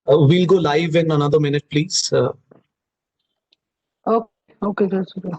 We'll go live in another minute, please. Okay, that's okay.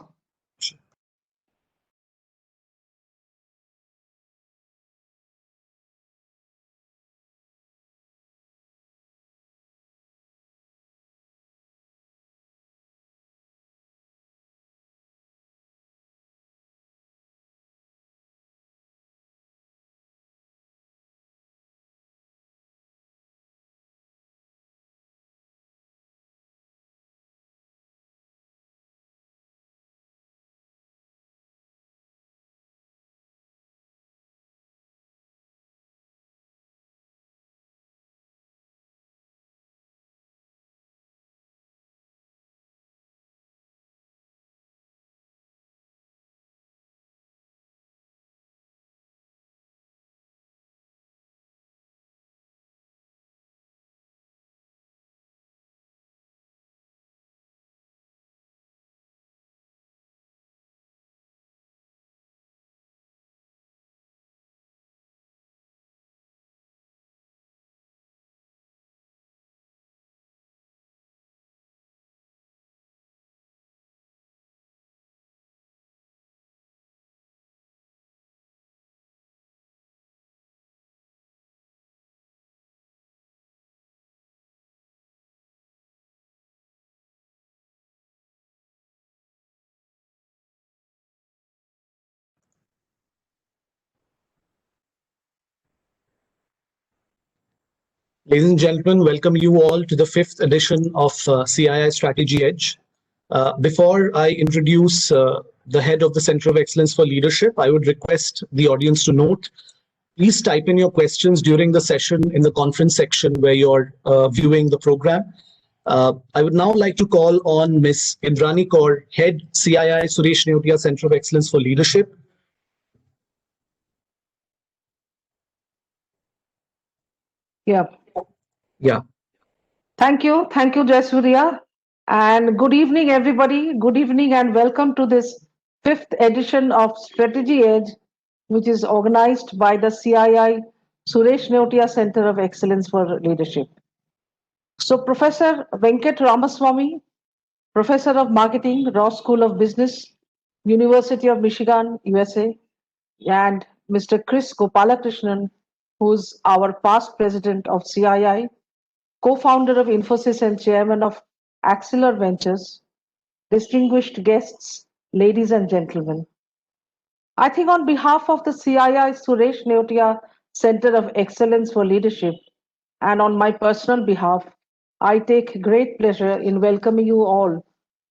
Ladies and gentlemen, welcome you all to the fifth edition of CII Strategy Edge. Before I introduce the head of the Center of Excellence for Leadership, I would request the audience to note, please type in your questions during the session in the conference section where you're viewing the program. I would now like to call on Ms. Indrani Kaur, Head CII Suresh Neotia Center of Excellence for Leadership. Yeah. Yeah. Thank you, Jayasuriya. And good evening, everybody. Good evening and welcome to this fifth edition of Strategy Edge, which is organized by the CII Suresh Neotia Center of Excellence for Leadership. So Professor Venkat Ramaswamy, Professor of Marketing, Ross School of Business, University of Michigan, USA, and Mr. Chris Gopalakrishnan, who's our past president of CII, co-founder of Infosys and chairman of Axelar Ventures, distinguished guests, ladies and gentlemen. I think on behalf of the CII Suresh Neotia Center of Excellence for Leadership, and on my personal behalf, I take great pleasure in welcoming you all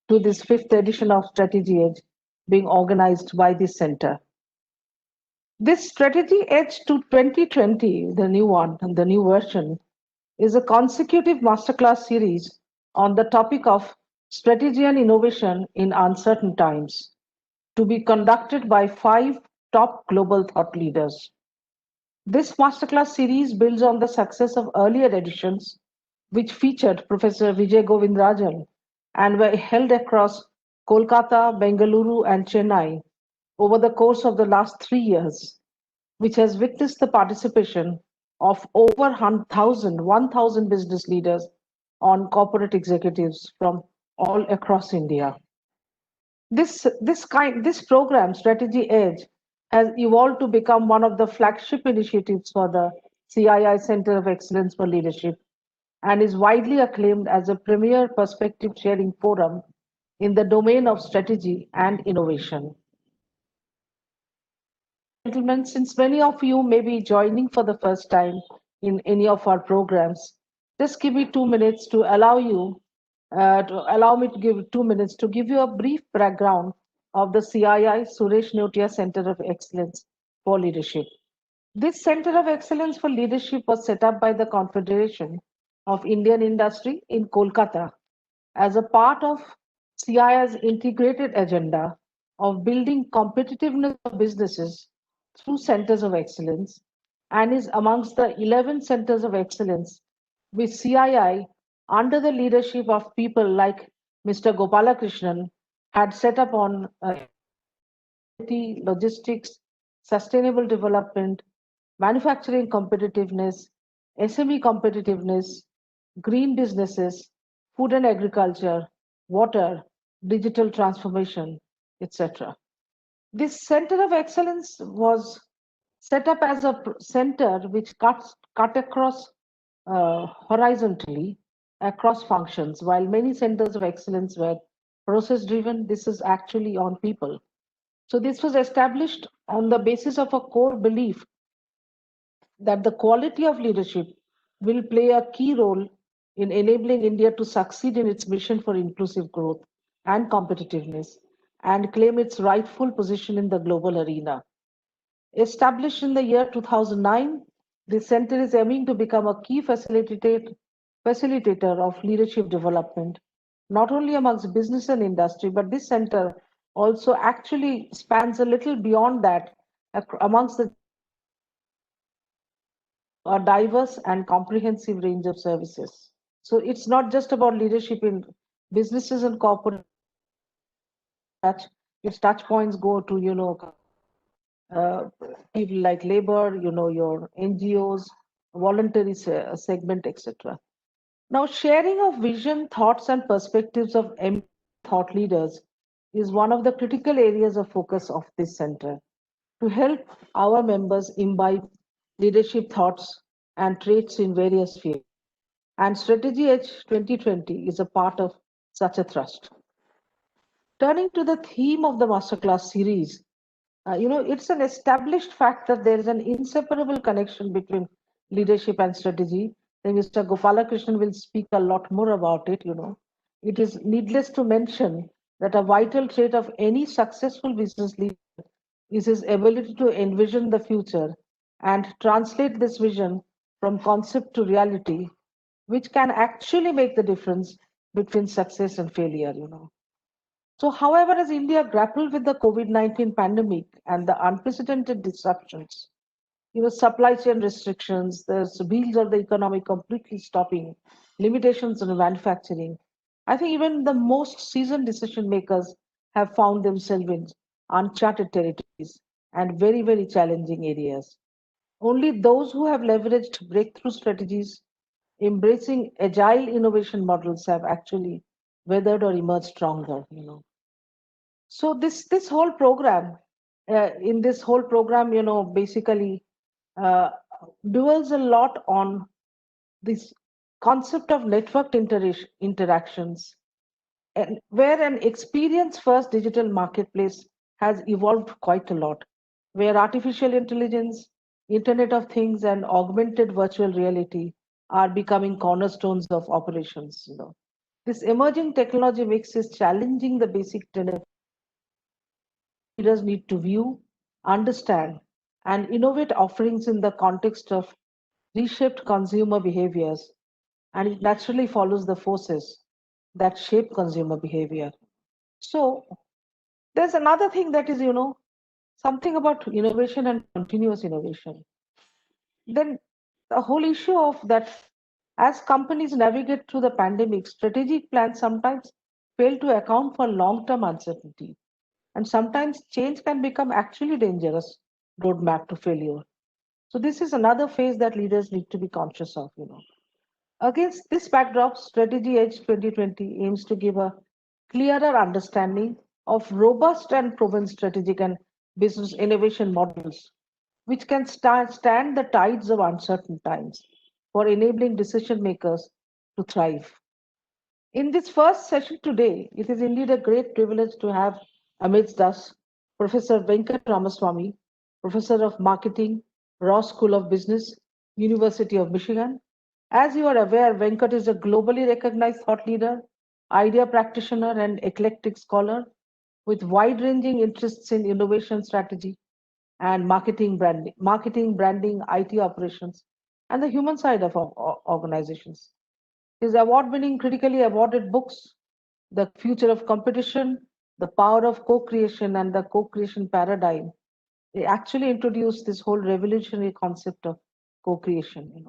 to this fifth edition of Strategy Edge being organized by this center. This Strategy Edge to 2020, the new one, the new version, is a consecutive masterclass series on the topic of strategy and innovation in uncertain times, to be conducted by 5 top global thought leaders. This masterclass series builds on the success of earlier editions, which featured Professor Vijay Govindarajan and were held across Kolkata, Bengaluru, and Chennai over the course of the last 3 years, which has witnessed the participation of over 1,000 business leaders on corporate executives from all across India. This program, Strategy Edge, has evolved to become one of the flagship initiatives for the CII Center of Excellence for Leadership and is widely acclaimed as a premier perspective sharing forum in the domain of strategy and innovation. Gentlemen, since many of you may be joining for the first time in any of our programs, just give me 2 minutes to allow me to give 2 minutes to give you a brief background of the CII Suresh Neotia Center of Excellence for Leadership. This Center of Excellence for Leadership was set up by the Confederation of Indian Industry in Kolkata as a part of CII's integrated agenda of building competitiveness of businesses through centers of excellence and is amongst the 11 centers of excellence with CII under the leadership of people like Mr. Gopalakrishnan had set up on logistics, sustainable development, manufacturing competitiveness, SME competitiveness, green businesses, food and agriculture, water, digital transformation, etc. This center of excellence was set up as a center which cut across horizontally across functions. While many centers of excellence were process driven, this is actually on people. So this was established on the basis of a core belief that the quality of leadership will play a key role in enabling India to succeed in its mission for inclusive growth and competitiveness and claim its rightful position in the global arena. Established in the year 2009, this center is aiming to become a key facilitator of leadership development, not only amongst business and industry, but this center also actually spans a little beyond that amongst the a diverse and comprehensive range of services. So it's not just about leadership in businesses and corporate touch. Its touch points go to, uh, people like labor, your NGOs, voluntary segment, etc. Now, sharing of vision, thoughts, and perspectives of thought leaders is one of the critical areas of focus of this center to help our members imbibe leadership thoughts and traits in various fields. And Strategy Edge 2020 is a part of such a thrust. Turning to the theme of the masterclass series, it's an established fact that there is an inseparable connection between leadership and strategy. Then Mr. Gopalakrishnan will speak a lot more about it. It is needless to mention that a vital trait of any successful business leader is his ability to envision the future and translate this vision from concept to reality, which can actually make the difference between success and failure. So, however, as India grappled with the COVID-19 pandemic and the unprecedented disruptions, supply chain restrictions, the wheels of the economy completely stopping, limitations on manufacturing, I think even the most seasoned decision makers have found themselves in uncharted territories and very, very challenging areas. Only those who have leveraged breakthrough strategies, embracing agile innovation models have actually weathered or emerged stronger. So this whole program, in this whole program, basically uh, dwells a lot on this concept of networked interactions, and where an experience first digital marketplace has evolved quite a lot, where artificial intelligence, Internet of Things, and augmented virtual reality are becoming cornerstones of operations. This emerging technology makes it challenging the basic tenet leaders need to view, understand, and innovate offerings in the context of reshaped consumer behaviors, and it naturally follows the forces that shape consumer behavior. So, there's another thing that is, something about innovation and continuous innovation. Then the whole issue of that, as companies navigate through the pandemic, strategic plans sometimes fail to account for long term uncertainty. And sometimes change can become actually dangerous roadmap to failure. So this is another phase that leaders need to be conscious of. Against this backdrop, Strategy Edge 2020 aims to give a clearer understanding of robust and proven strategic and business innovation models, which can stand the tides of uncertain times for enabling decision makers to thrive. In this first session today, it is indeed a great privilege to have amidst us Professor Venkat Ramaswamy, Professor of Marketing, Ross School of Business, University of Michigan. As you are aware, Venkat is a globally recognized thought leader, idea practitioner, and eclectic scholar with wide-ranging interests in innovation strategy and marketing, branding, IT operations, and the human side of organizations. His award-winning, critically awarded books, The Future of Competition, The Power of Co-Creation, and the Co-Creation Paradigm, they actually introduced this whole revolutionary concept of co-creation.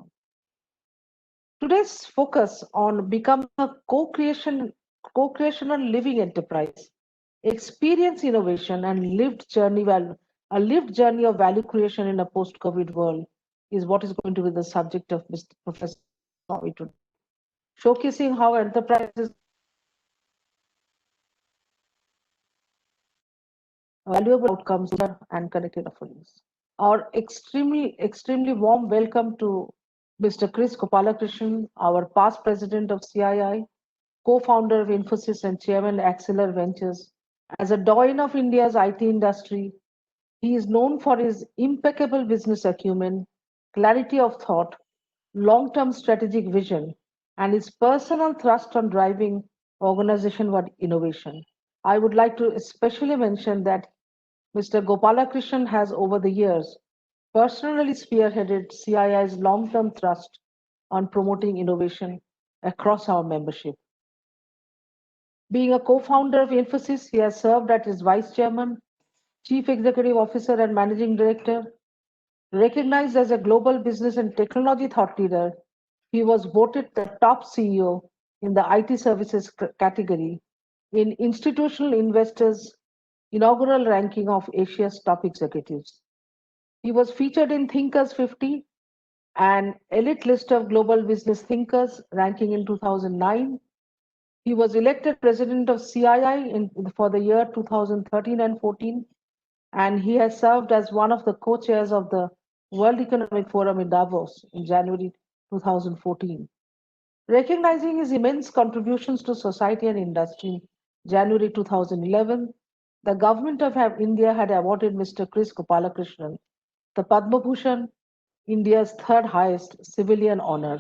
Today's focus on becoming a co-creational living enterprise, experience innovation, and a lived journey of value creation in a post-COVID world is what is going to be the subject of Mr. Professor Swami today. showcasing how enterprises valuable outcomes and connected offerings. Our extremely warm welcome to Mr. Chris Gopalakrishnan, our past president of CII, co-founder of Infosys and chairman Acceler Ventures. As a doyen of India's IT industry, he is known for his impeccable business acumen, clarity of thought, long-term strategic vision, and his personal thrust on driving organization-wide innovation. I would like to especially mention that Mr. Gopalakrishnan has over the years personally spearheaded CII's long-term thrust on promoting innovation across our membership. Being a co-founder of Infosys, he has served as vice chairman, chief executive officer, and managing director. Recognized as a global business and technology thought leader, he was voted the top CEO in the IT services category in Institutional Investors' inaugural ranking of Asia's top executives. He was featured in Thinkers 50, an elite list of global business thinkers ranking in 2009. He was elected president of CII for the year 2013 and 14, and he has served as one of the co-chairs of the World Economic Forum in Davos in January 2014. Recognizing his immense contributions to society and industry, in January 2011, the government of India had awarded Mr. Chris Gopalakrishnan the Padma Bhushan, India's third highest civilian honor.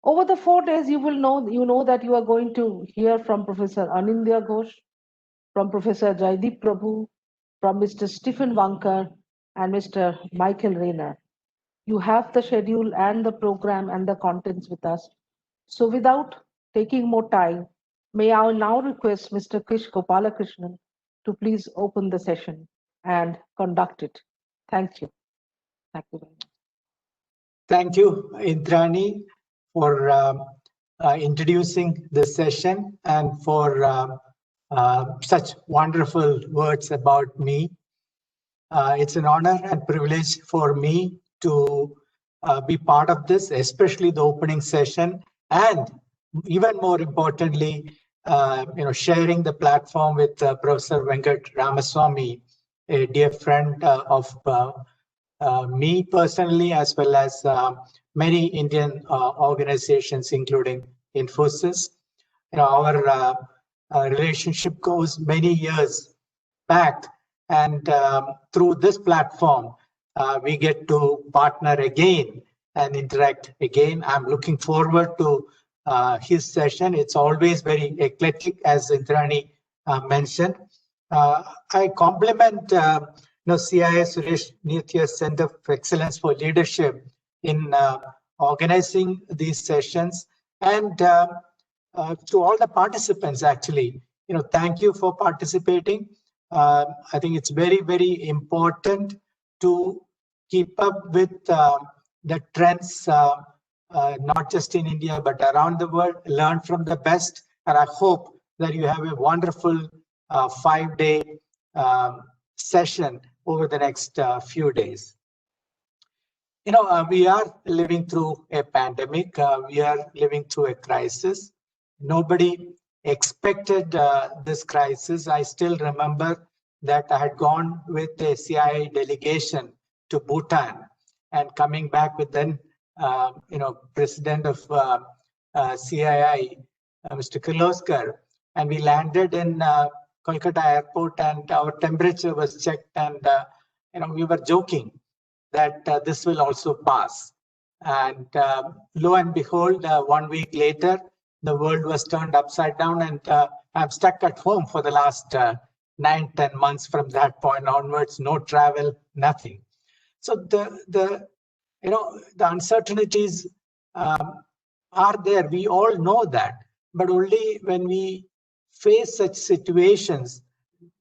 Over the 4 days, you know that you are going to hear from Professor Anindya Ghosh, from Professor Jaideep Prabhu, from Mr. Stephen Wankar, and Mr. Michael Rayner. You have the schedule and the program and the contents with us. So without taking more time, may I now request Mr. Krish Gopalakrishnan to please open the session and conduct it. Thank you. Thank you very much. Thank you, Indrani, for introducing this session and for such wonderful words about me. It's an honor and privilege for me to be part of this, especially the opening session, and even more importantly, sharing the platform with Professor Venkat Ramaswamy, a dear friend of me personally, as well as many Indian organizations, including Infosys. Our relationship goes many years back, and through this platform, we get to partner again and interact again. I'm looking forward to his session. It's always very eclectic, as Indrani mentioned. I compliment CII Suresh Nithya's Center of Excellence for Leadership in organizing these sessions, and to all the participants, actually, thank you for participating. I think it's very, very important to keep up with the trends, not just in India, but around the world, learn from the best. And I hope that you have a wonderful 5-day session over the next few days. We are living through a pandemic. We are living through a crisis. Nobody expected this crisis. I still remember that I had gone with a CII delegation to Bhutan, and coming back with then, President of CII, Mr. Kirloskar, and we landed in Kolkata airport, and our temperature was checked, and we were joking that this will also pass. And lo and behold, 1 week later, the world was turned upside down, and I'm stuck at home for the last 9-10 months from that point onwards. No travel, nothing. So the uncertainties are there. We all know that, but only when we face such situations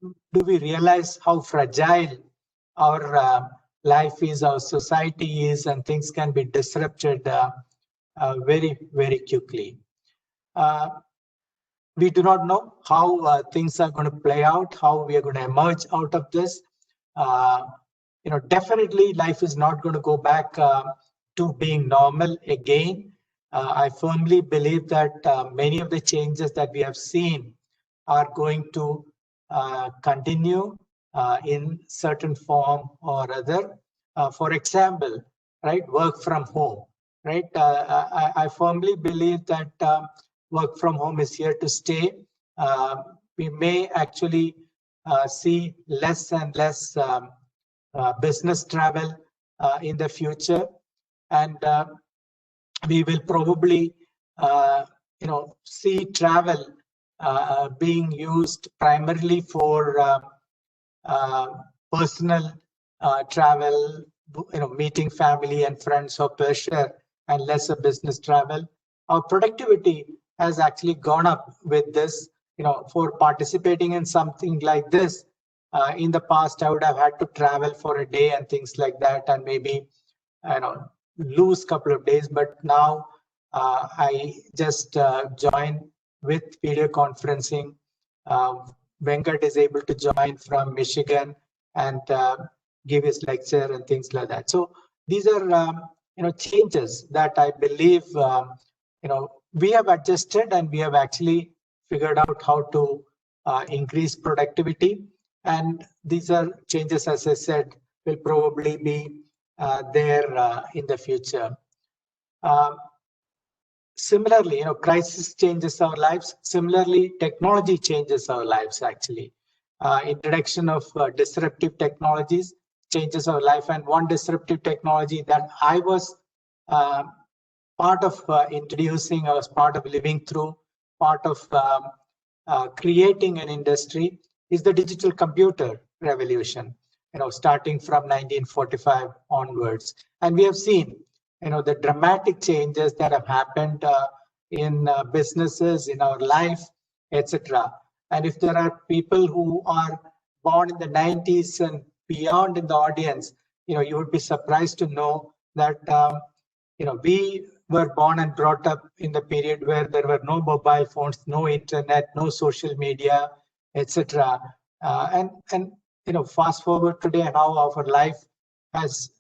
do we realize how fragile our life is, our society is, and things can be disrupted very, very quickly. We do not know how things are going to play out, how we are going to emerge out of this. Definitely life is not going to go back to being normal again. I firmly believe that many of the changes that we have seen are going to continue in certain form or other. For example, right, work from home, right? I firmly believe that work from home is here to stay. We may actually see less and less business travel in the future, and we will probably see travel being used primarily for personal travel, meeting family and friends for pleasure, and lesser business travel. Our productivity has actually gone up with this. For participating in something like this, in the past, I would have had to travel for a day and things like that, and maybe lose a couple of days. But now I just join with video conferencing. Venkat is able to join from Michigan and give his lecture and things like that. So these are changes that I believe we have adjusted, and we have actually figured out how to increase productivity. And these are changes, as I said, will probably be there in the future. Similarly, crisis changes our lives. Similarly, technology changes our lives, actually. Introduction of disruptive technologies changes our life. And one disruptive technology that I was part of introducing, I was part of living through, part of creating an industry, is the digital computer revolution, starting from 1945 onwards. And we have seen the dramatic changes that have happened in businesses, in our life, etc. And if there are people who are born in the 90s and beyond in the audience, you would be surprised to know that we were born and brought up in the period where there were no mobile phones, no internet, no social media, etc. And fast forward today, how our life has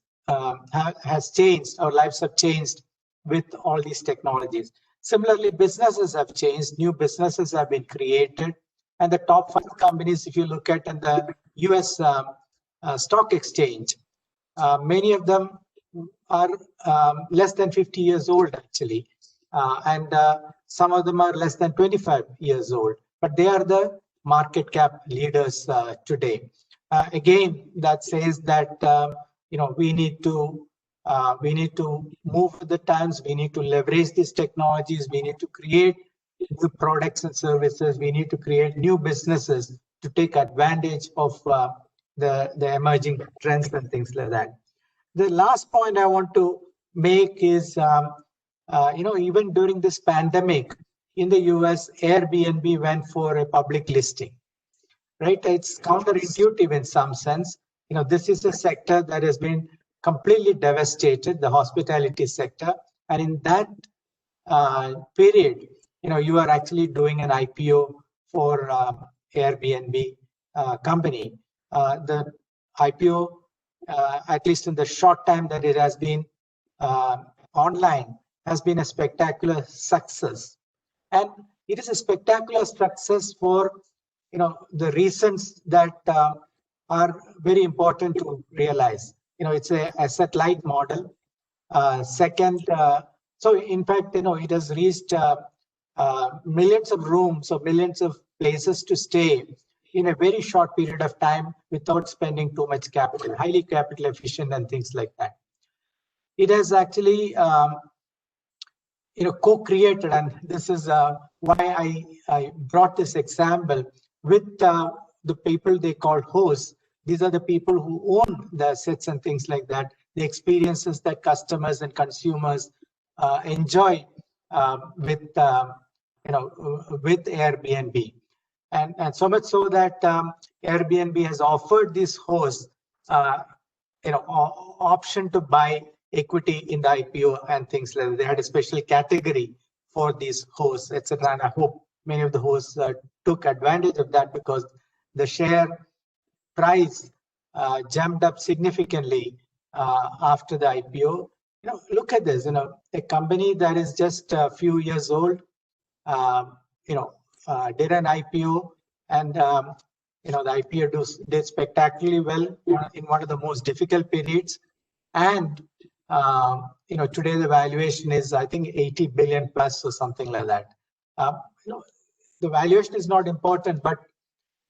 changed. Our lives have changed with all these technologies. Similarly, businesses have changed. New businesses have been created, and the top 5 companies, if you look at in the U.S. Stock exchange, many of them are less than 50 years old, actually, and some of them are less than 25 years old. But they are the market cap leaders today. Again, that says that we need to move with the times. We need to leverage these technologies. We need to create new products and services. We need to create new businesses to take advantage of the emerging trends and things like that. The last point I want to make is, even during this pandemic in the US, Airbnb went for a public listing. Right? It's counterintuitive in some sense. This is a sector that has been completely devastated, the hospitality sector. And in that period, you are actually doing an IPO for Airbnb company. The IPO, at least in the short time that it has been online, has been a spectacular success. And it is a spectacular success for the reasons that are very important to realize. It's a asset-light model. Second, so in fact, it has reached millions of rooms or millions of places to stay in a very short period of time without spending too much capital, highly capital efficient and things like that. It has actually co-created, and this is why I brought this example with the people they call hosts. These are the people who own the assets and things like that, the experiences that customers and consumers enjoy with Airbnb, and so much so that Airbnb has offered these hosts option to buy equity in the IPO and things like that. They had a special category for these hosts, etc. And I hope many of the hosts took advantage of that, because the share price jumped up significantly after the IPO. look at this, a company that is just a few years old, did an IPO, and the IPO did spectacularly well in one of the most difficult periods. And today the valuation is, I think, 80 billion plus or something like that. The valuation is not important, but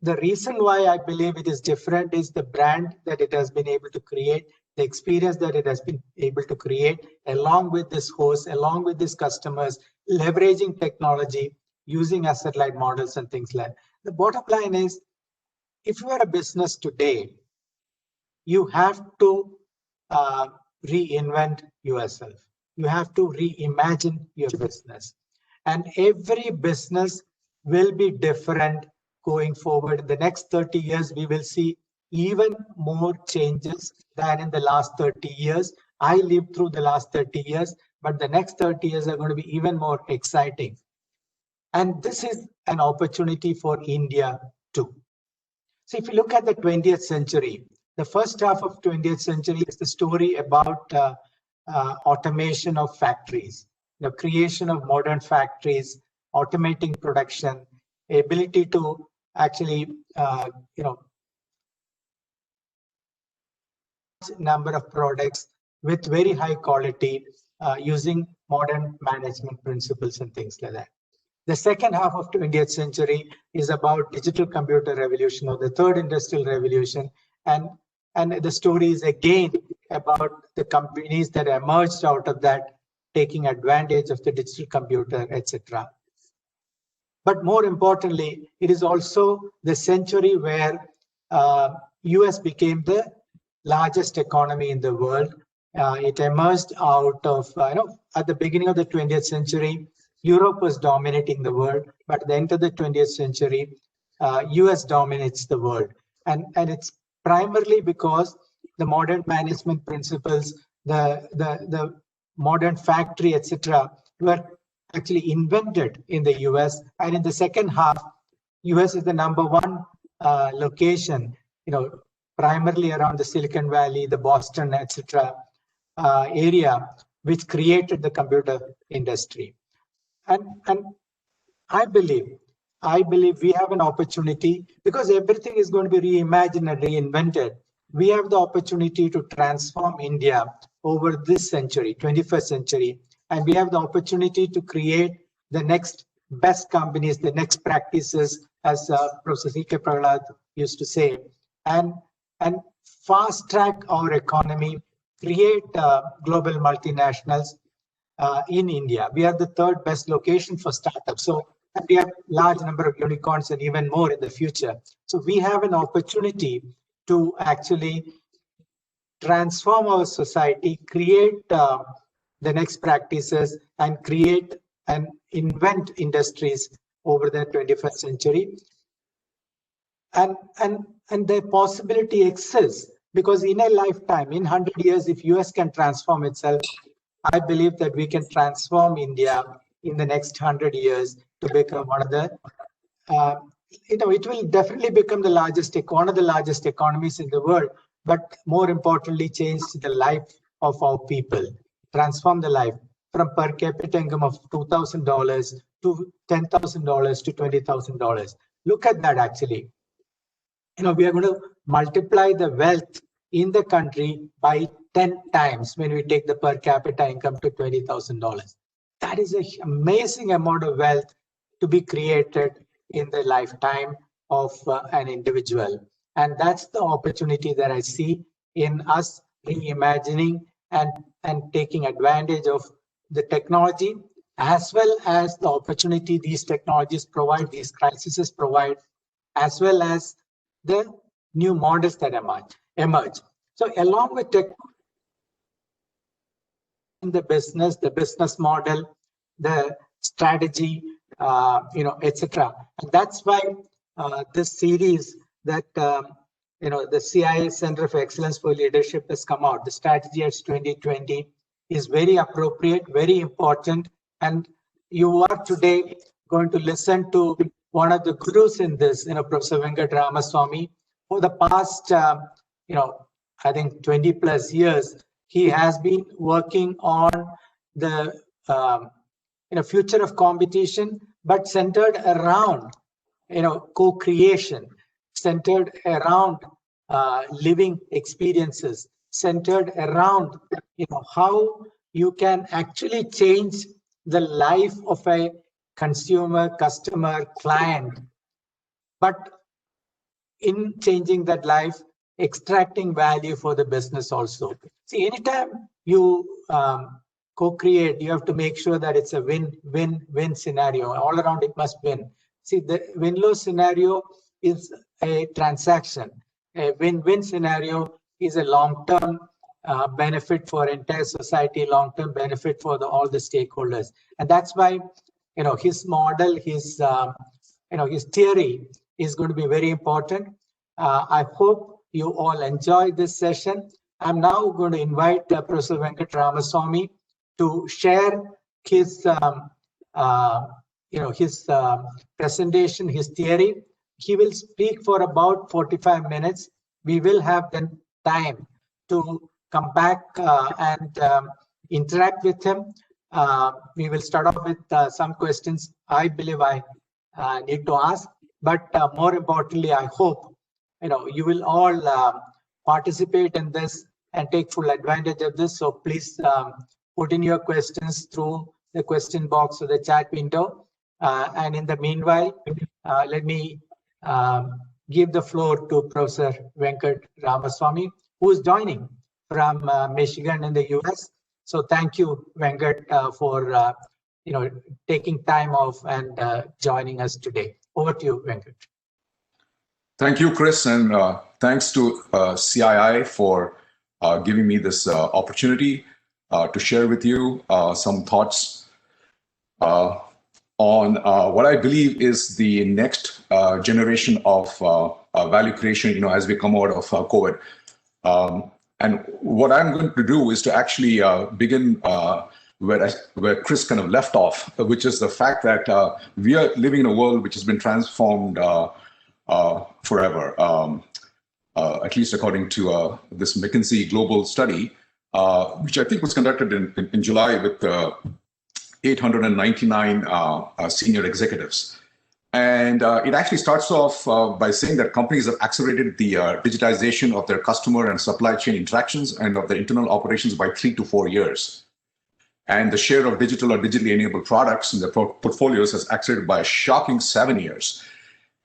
the reason why I believe it is different is the brand that it has been able to create, the experience that it has been able to create, along with this host, along with these customers, leveraging technology, using asset-light models and things like that. The bottom line is, if you are a business today, you have to reinvent yourself. You have to reimagine your business. And every business will be different going forward. In the next 30 years, we will see even more changes than in the last 30 years. I lived through the last 30 years, but the next 30 years are going to be even more exciting. And this is an opportunity for India too. So if you look at the 20th century, the first half of 20th century is the story about automation of factories, the creation of modern factories, automating production, ability to actually, number of products with very high quality using modern management principles and things like that. The second half of 20th century is about digital computer revolution, or the third industrial revolution. And the story is again about the companies that emerged out of that, taking advantage of the digital computer, etc. But more importantly, it is also the century where US became the largest economy in the world. It emerged out of, at the beginning of the 20th century, Europe was dominating the world, but at the end of the 20th century, US dominates the world. And it's primarily because the modern management principles, the modern factory, etc., were actually invented in the US. And in the second half, US is the #1 location, primarily around the Silicon Valley, the Boston, etc. Area, which created the computer industry. And I believe we have an opportunity, because everything is going to be reimagined and reinvented. We have the opportunity to transform India over this century, 21st century, and we have the opportunity to create the next best companies, the next practices, as Professor C.K. Prahlad used to say, and fast track our economy, create global multinationals in India. We are the third best location for startups. So we have large number of unicorns and even more in the future. So we have an opportunity to actually transform our society, create the next practices, and create and invent industries over the 21st century. And the possibility exists, because in a lifetime, in 100 years, if US can transform itself, I believe that we can transform India in the next 100 years to become one of the, it will definitely become one of the largest economies in the world, but more importantly, change the life of our people, transform the life from per capita income of $2,000 to $10,000 to $20,000. Look at that, actually. We are going to multiply the wealth in the country by 10 times when we take the per capita income to $20,000. That is an amazing amount of wealth to be created in the lifetime of an individual. And that's the opportunity that I see in us reimagining and taking advantage of the technology, as well as the opportunity these technologies provide, these crises provide, as well as the new models that emerge. So along with tech, in the business model, the strategy, etc. And that's why this series that the CII Center of Excellence for Leadership has come out, the StrategyEdge 2020, is very appropriate, very important. And you are today going to listen to one of the gurus in this, Professor Venkat Ramaswamy. For the past, I think 20 plus years, he has been working on the future of competition, but centered around co-creation, centered around living experiences, centered around how you can actually change the life of a consumer, customer, client, but in changing that life, extracting value for the business also. See, anytime you co-create, you have to make sure that it's a win-win-win scenario. All around it must win. See, the win-lose scenario is a transaction. A win-win scenario is a long-term benefit for entire society, long-term benefit for all the stakeholders. And that's why, his model, his theory is going to be very important. I hope you all enjoy this session. I'm now going to invite Professor Venkat Ramaswamy to share his, presentation, his theory. He will speak for about 45 minutes. We will have then time to come back and interact with him. We will start off with some questions I believe I need to ask. But more importantly, I hope you will all participate in this and take full advantage of this. So please put in your questions through the question box or the chat window. And in the meanwhile, let me give the floor to Professor Venkat Ramaswamy, who is joining from Michigan in the US. So thank you, Venkat, for taking time off and joining us today. Over to you, Venkat. Thank you, Chris, and thanks to CII for giving me this opportunity to share with you some thoughts on what I believe is the next generation of value creation, as we come out of COVID. And what I'm going to do is to actually begin where Chris kind of left off, which is the fact that we are living in a world which has been transformed forever, at least according to this McKinsey global study, which I think was conducted in July with 899 senior executives. And it actually starts off by saying that companies have accelerated the digitization of their customer and supply chain interactions and of their internal operations by 3 to 4 years. And the share of digital or digitally enabled products in their portfolios has accelerated by a shocking 7 years.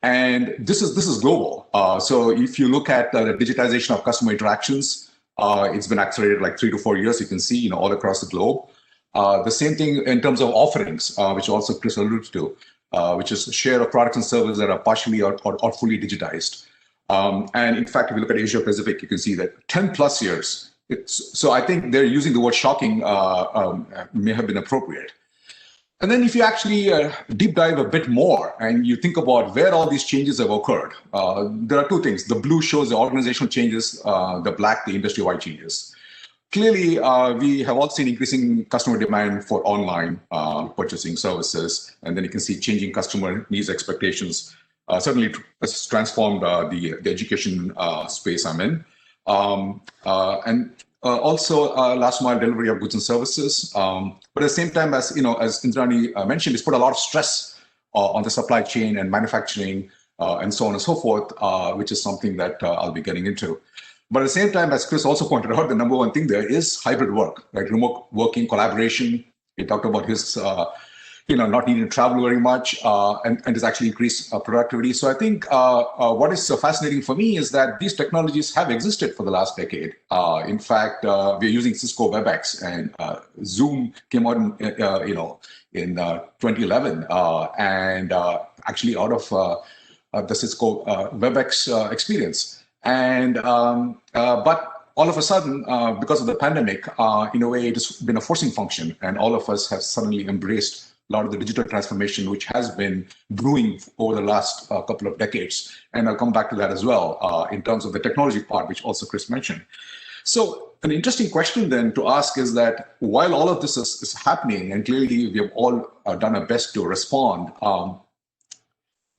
And this is global. So if you look at the digitization of customer interactions, it's been accelerated like 3 to 4 years. You can see, all across the globe. The same thing in terms of offerings, which also Chris alluded to, which is the share of products and services that are partially or fully digitized. And in fact, if you look at Asia Pacific, you can see that 10 plus years. So I think they're using the word shocking may have been appropriate. And then if you actually deep dive a bit more and you think about where all these changes have occurred, there are two things. The blue shows the organizational changes, the black, the industry-wide changes. Clearly, we have all seen increasing customer demand for online purchasing services, and then you can see changing customer needs, expectations. Certainly, it's transformed the education space I'm in. And also last mile delivery of goods and services. But at the same time, as Indrani mentioned, it's put a lot of stress on the supply chain and manufacturing and so on and so forth, which is something that I'll be getting into. But at the same time, as Chris also pointed out, the number one thing there is hybrid work, right? Remote working, collaboration. He talked about his not needing to travel very much and has actually increased productivity. So I think what is so fascinating for me is that these technologies have existed for the last decade. In fact, we're using Cisco WebEx, and Zoom came out in 2011, and actually out of the Cisco WebEx experience. And but all of a sudden, because of the pandemic, in a way, it has been a forcing function, and all of us have suddenly embraced a lot of the digital transformation, which has been brewing over the last couple of decades. And I'll come back to that as well in terms of the technology part, which also Chris mentioned. So an interesting question then to ask is that while all of this is happening, and clearly we have all done our best to respond,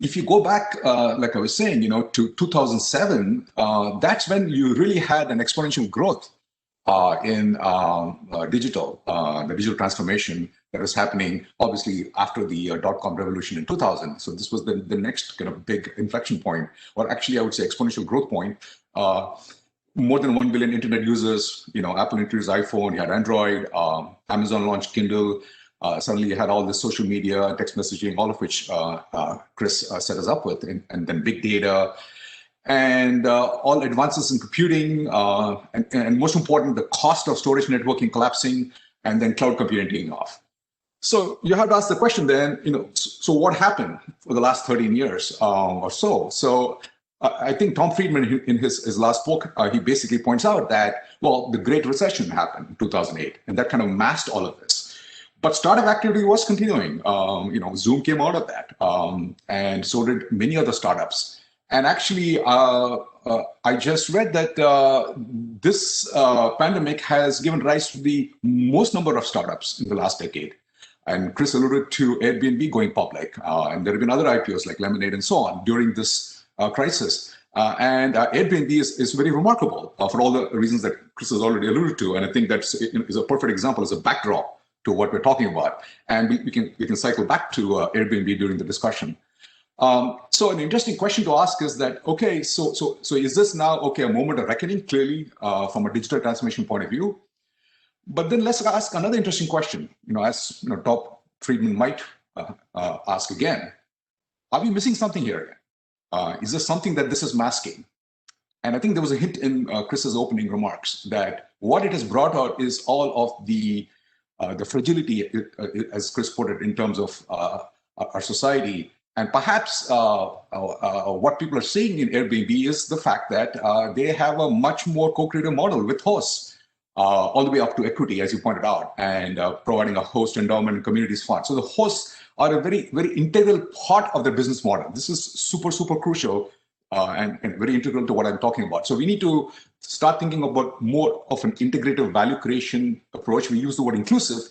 if you go back, like I was saying, to 2007, that's when you really had an exponential growth in digital, the digital transformation that was happening, obviously, after the dot-com revolution in 2000. So this was the next kind of big inflection point, or actually, I would say exponential growth point. More than 1 billion internet users, Apple introduced iPhone, you had Android, Amazon launched Kindle. Suddenly you had all this social media, text messaging, all of which Chris set us up with, and then big data, and all advances in computing, and most important, the cost of storage networking collapsing, and then cloud computing taking off. So you have to ask the question then, so what happened for the last 13 years or so? So I think Tom Friedman, in his last book, he basically points out that, well, the Great Recession happened in 2008, and that kind of masked all of this. But startup activity was continuing. Zoom came out of that, and so did many other startups. And actually, I just read that this pandemic has given rise to the most number of startups in the last decade. And Chris alluded to Airbnb going public, and there have been other IPOs like Lemonade and so on during this crisis. And Airbnb is very remarkable for all the reasons that Chris has already alluded to. And I think that is a perfect example, as a backdrop to what we're talking about. And we can cycle back to Airbnb during the discussion. So an interesting question to ask is that, okay, so is this now, a moment of reckoning, clearly, from a digital transformation point of view? But then let's ask another interesting question, as Top Friedman might ask again. Are we missing something here? Is there something that this is masking? And I think there was a hint in Chris's opening remarks that what it has brought out is all of the fragility, as Chris put it, in terms of our society. And perhaps what people are seeing in Airbnb is the fact that they have a much more co-creative model with hosts, all the way up to equity, as you pointed out, and providing a host endowment and communities fund. So the hosts are a very, very integral part of the business model. This is super, super crucial and very integral to what I'm talking about. So we need to start thinking about more of an integrative value creation approach. We use the word inclusive.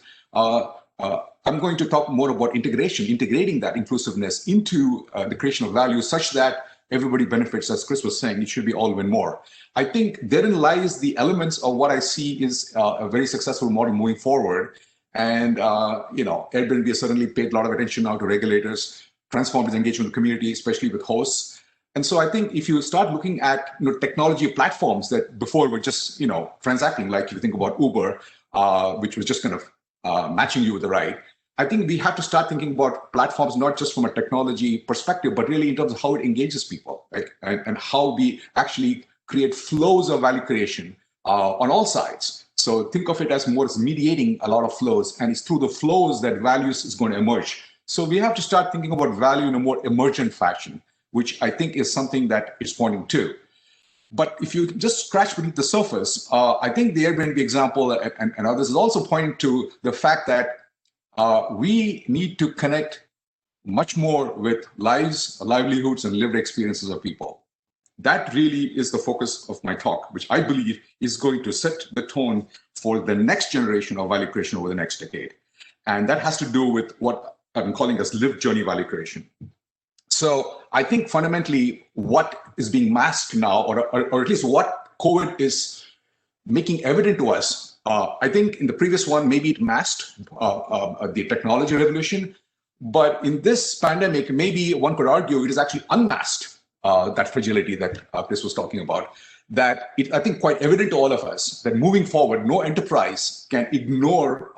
I'm going to talk more about integrating that inclusiveness into the creation of value such that everybody benefits. As Chris was saying, it should be all win more. I think therein lies the elements of what I see is a very successful model moving forward. And, Airbnb has certainly paid a lot of attention now to regulators, transformed its engagement with the community, especially with hosts. And so I think if you start looking at technology platforms that before were just, transacting, like you think about Uber, which was just kind of matching you with the ride, I think we have to start thinking about platforms not just from a technology perspective, but really in terms of how it engages people, right? And how we actually create flows of value creation on all sides. So think of it as more as mediating a lot of flows, and it's through the flows that values is going to emerge. So we have to start thinking about value in a more emergent fashion, which I think is something that is pointing to. But if you just scratch beneath the surface, I think the Airbnb example and others is also pointing to the fact that we need to connect much more with lives, livelihoods, and lived experiences of people. That really is the focus of my talk, which I believe is going to set the tone for the next generation of value creation over the next decade. And that has to do with what I'm calling as lived journey value creation. So I think fundamentally what is being masked now, or at least what COVID is making evident to us, I think in the previous one, maybe it masked the technology revolution. But in this pandemic, maybe one could argue it is actually unmasked that fragility that Chris was talking about. That I think quite evident to all of us that moving forward, no enterprise can ignore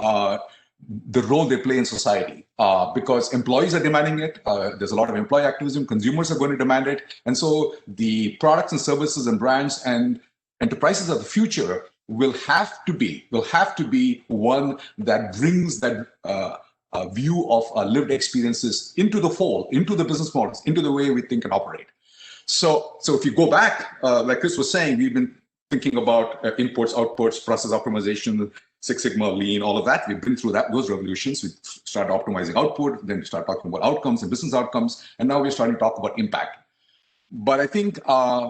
the role they play in society because employees are demanding it. There's a lot of employee activism. Consumers are going to demand it. And so the products and services and brands and enterprises of the future will have to be one that brings that view of lived experiences into the fold, into the business models, into the way we think and operate. So if you go back, like Chris was saying, we've been thinking about inputs, outputs, process optimization, Six Sigma, Lean, all of that. We've been through those revolutions. We started optimizing output, then we started talking about outcomes and business outcomes, and now we're starting to talk about impact. But I think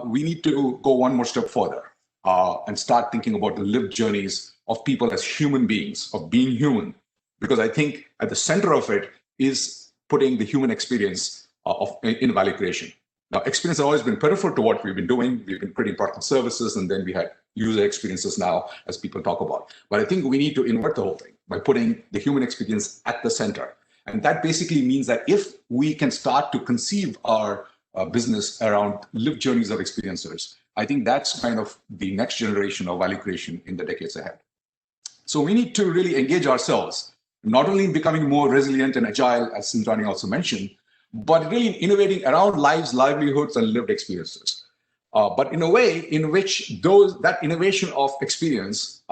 we need to go one more step further and start thinking about the lived journeys of people as human beings, of being human, because I think at the center of it is putting the human experience in value creation. Now, experience has always been peripheral to what we've been doing. We've been creating product and services, and then we had user experiences now, as people talk about. But I think we need to invert the whole thing by putting the human experience at the center. And that basically means that if we can start to conceive our business around lived journeys of experiencers, I think that's kind of the next generation of value creation in the decades ahead. So we need to really engage ourselves, not only in becoming more resilient and agile, as Indrani also mentioned, but really innovating around lives, livelihoods, and lived experiences. But in a way in which that innovation of experience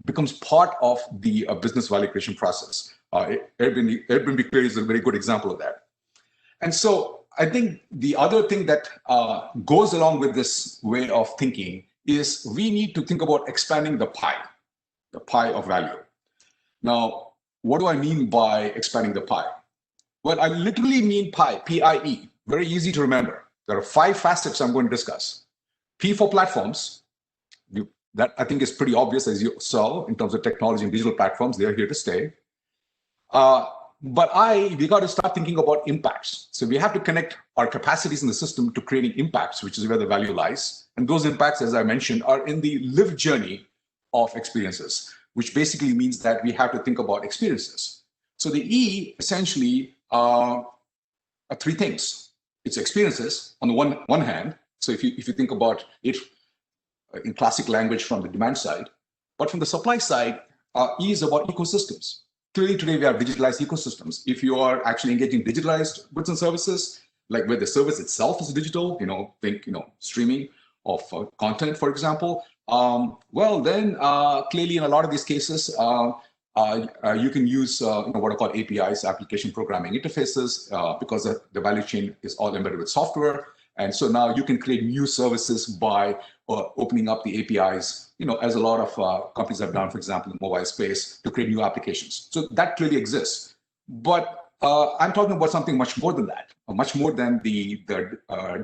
becomes part of the business value creation process. Airbnb clearly is a very good example of that. And so I think the other thing that goes along with this way of thinking is we need to think about expanding the pie of value. Now, what do I mean by expanding the pie? Well, I literally mean pie, P-I-E, very easy to remember. There are 5 facets I'm going to discuss. P for platforms. That I think is pretty obvious, as you saw, in terms of technology and digital platforms. They are here to stay. But we got to start thinking about impacts. So we have to connect our capacities in the system to creating impacts, which is where the value lies. And those impacts, as I mentioned, are in the lived journey of experiences, which basically means that we have to think about experiences. So the E essentially are 3 things. It's experiences on the one hand. So if you think about it in classic language from the demand side, but from the supply side, E is about ecosystems. Clearly today we have digitalized ecosystems. If you are actually engaging digitalized goods and services, like where the service itself is digital, think streaming of content, for example, well then clearly in a lot of these cases, you can use what are called APIs, application programming interfaces, because the value chain is all embedded with software. And so now you can create new services by opening up the APIs, as a lot of companies have done, for example, in the mobile space, to create new applications. So that clearly exists. But I'm talking about something much more than that, much more than the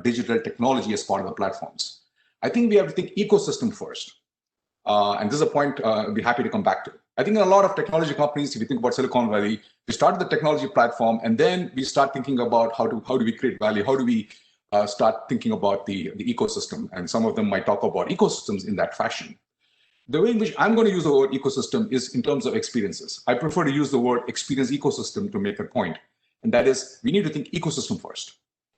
digital technology as part of the platforms. I think we have to think ecosystem first. And this is a point I'd be happy to come back to. I think in a lot of technology companies, if you think about Silicon Valley, we start the technology platform, and then we start thinking about how do we create value? How do we start thinking about the ecosystem? And some of them might talk about ecosystems in that fashion. The way in which I'm going to use the word ecosystem is in terms of experiences. I prefer to use the word experience ecosystem to make a point. And that is, we need to think ecosystem first.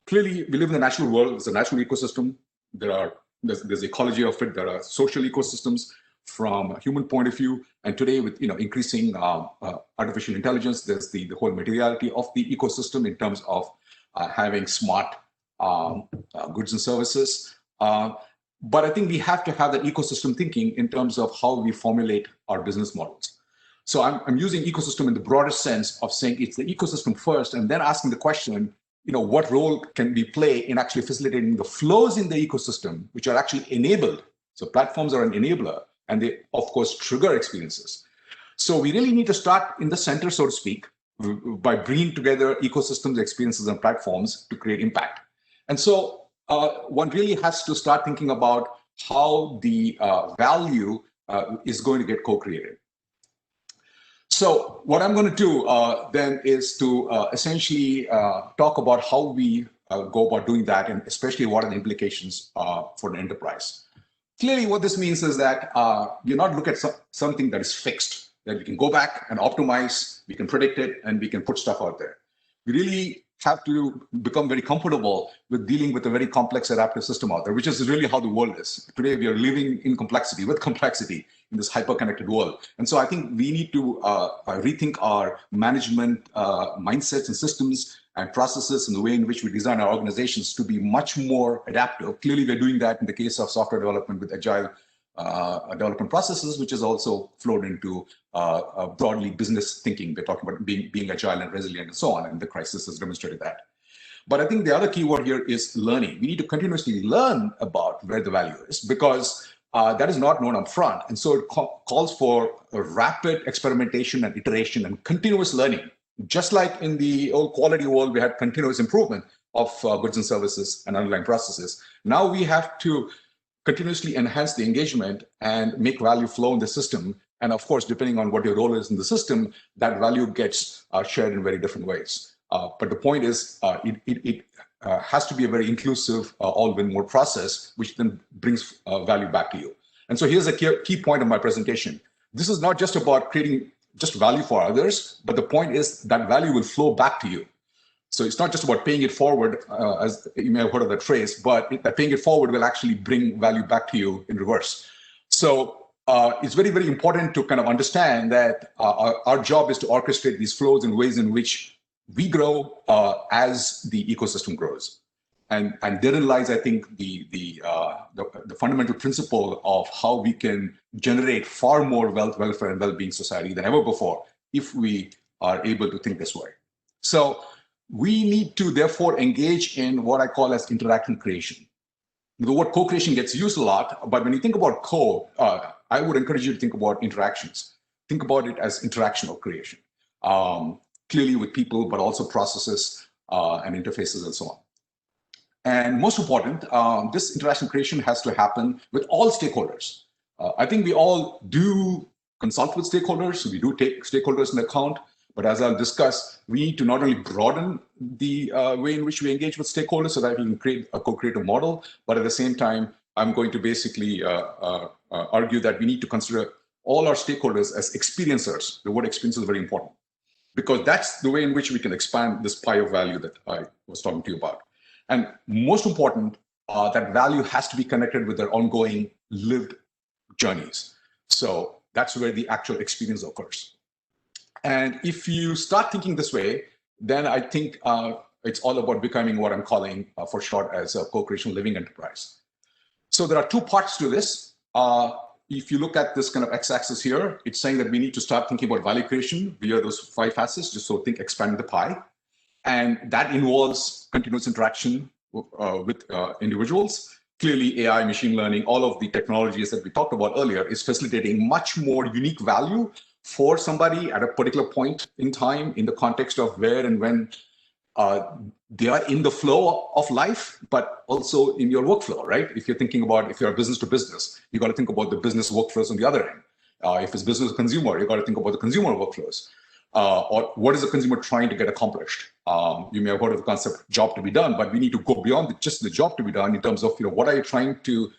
Clearly, we live in a natural world. It's a natural ecosystem. There's ecology of it. There are social ecosystems from a human point of view. And today with increasing artificial intelligence, there's the whole materiality of the ecosystem in terms of having smart goods and services. But I think we have to have that ecosystem thinking in terms of how we formulate our business models. So I'm using ecosystem in the broadest sense of saying it's the ecosystem first, and then asking the question, what role can we play in actually facilitating the flows in the ecosystem, which are actually enabled. So platforms are an enabler, and they, of course, trigger experiences. So we really need to start in the center, so to speak, by bringing together ecosystems, experiences, and platforms to create impact. And so one really has to start thinking about how the value is going to get co-created. So what I'm going to do then is to essentially talk about how we go about doing that, and especially what are the implications for an enterprise. Clearly, what this means is that you not look at something that is fixed, that we can go back and optimize, we can predict it, and we can put stuff out there. We really have to become very comfortable with dealing with a very complex adaptive system out there, which is really how the world is. Today, we are living in complexity, with complexity in this hyper-connected world. And so I think we need to rethink our management mindsets and systems and processes and the way in which we design our organizations to be much more adaptive. Clearly, we're doing that in the case of software development with agile development processes, which is also flowed into broadly business thinking. We're talking about being agile and resilient and so on, and the crisis has demonstrated that. But I think the other key word here is learning. We need to continuously learn about where the value is, because that is not known up front. And so it calls for a rapid experimentation and iteration and continuous learning. Just like in the old quality world, we had continuous improvement of goods and services and underlying processes. Now we have to continuously enhance the engagement and make value flow in the system. And of course, depending on what your role is in the system, that value gets shared in very different ways. But the point is, it has to be a very inclusive, all-win-more process, which then brings value back to you. And so here's a key point of my presentation. This is not just about creating just value for others, but the point is that value will flow back to you. So it's not just about paying it forward, as you may have heard of that phrase, but paying it forward will actually bring value back to you in reverse. So it's very, very important to kind of understand that our job is to orchestrate these flows in ways in which we grow as the ecosystem grows. And therein lies, I think, the fundamental principle of how we can generate far more wealth, welfare, and well-being society than ever before if we are able to think this way. So we need to therefore engage in what I call as interaction creation. The word co-creation gets used a lot, but when you think about I would encourage you to think about interactions. Think about it as interactional creation, clearly with people, but also processes and interfaces and so on. And most important, this interaction creation has to happen with all stakeholders. I think we all do consult with stakeholders. We do take stakeholders into account. But as I'll discuss, we need to not only broaden the way in which we engage with stakeholders so that we can create a co-creative model, but at the same time, I'm going to basically argue that we need to consider all our stakeholders as experiencers. The word experience is very important because that's the way in which we can expand this pie of value that I was talking to you about. And most important, that value has to be connected with their ongoing lived journeys. So that's where the actual experience occurs. And if you start thinking this way, then I think it's all about becoming what I'm calling for short as a co-creation living enterprise. So there are two parts to this. If you look at this kind of x-axis here, it's saying that we need to start thinking about value creation via those 5 facets, just so think expanding the pie. And that involves continuous interaction with individuals. Clearly, AI, machine learning, all of the technologies that we talked about earlier is facilitating much more unique value for somebody at a particular point in time in the context of where and when they are in the flow of life, but also in your workflow, right? If you're thinking about, if you're a business to business, you got to think about the business workflows on the other end. If it's business to consumer, you got to think about the consumer workflows. Or what is the consumer trying to get accomplished? You may have heard of the concept job to be done, but we need to go beyond just the job to be done in terms of, what are you trying to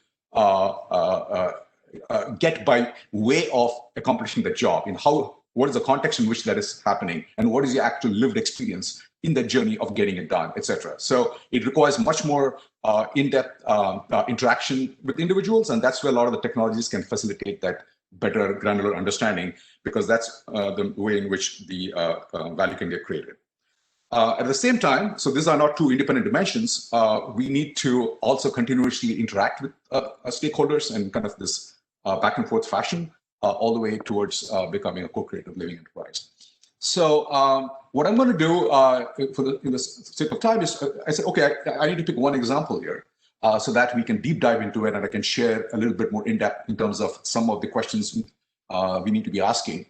get by way of accomplishing the job, and what is the context in which that is happening, and what is your actual lived experience in the journey of getting it done, etc. So it requires much more in-depth interaction with individuals, and that's where a lot of the technologies can facilitate that better granular understanding, because that's the way in which the value can get created. At the same time, so these are not two independent dimensions, we need to also continuously interact with stakeholders in kind of this back and forth fashion, all the way towards becoming a co-creative living enterprise. So what I'm going to do in the sake of time is, I said, okay, I need to pick one example here so that we can deep dive into it, and I can share a little bit more in depth in terms of some of the questions we need to be asking.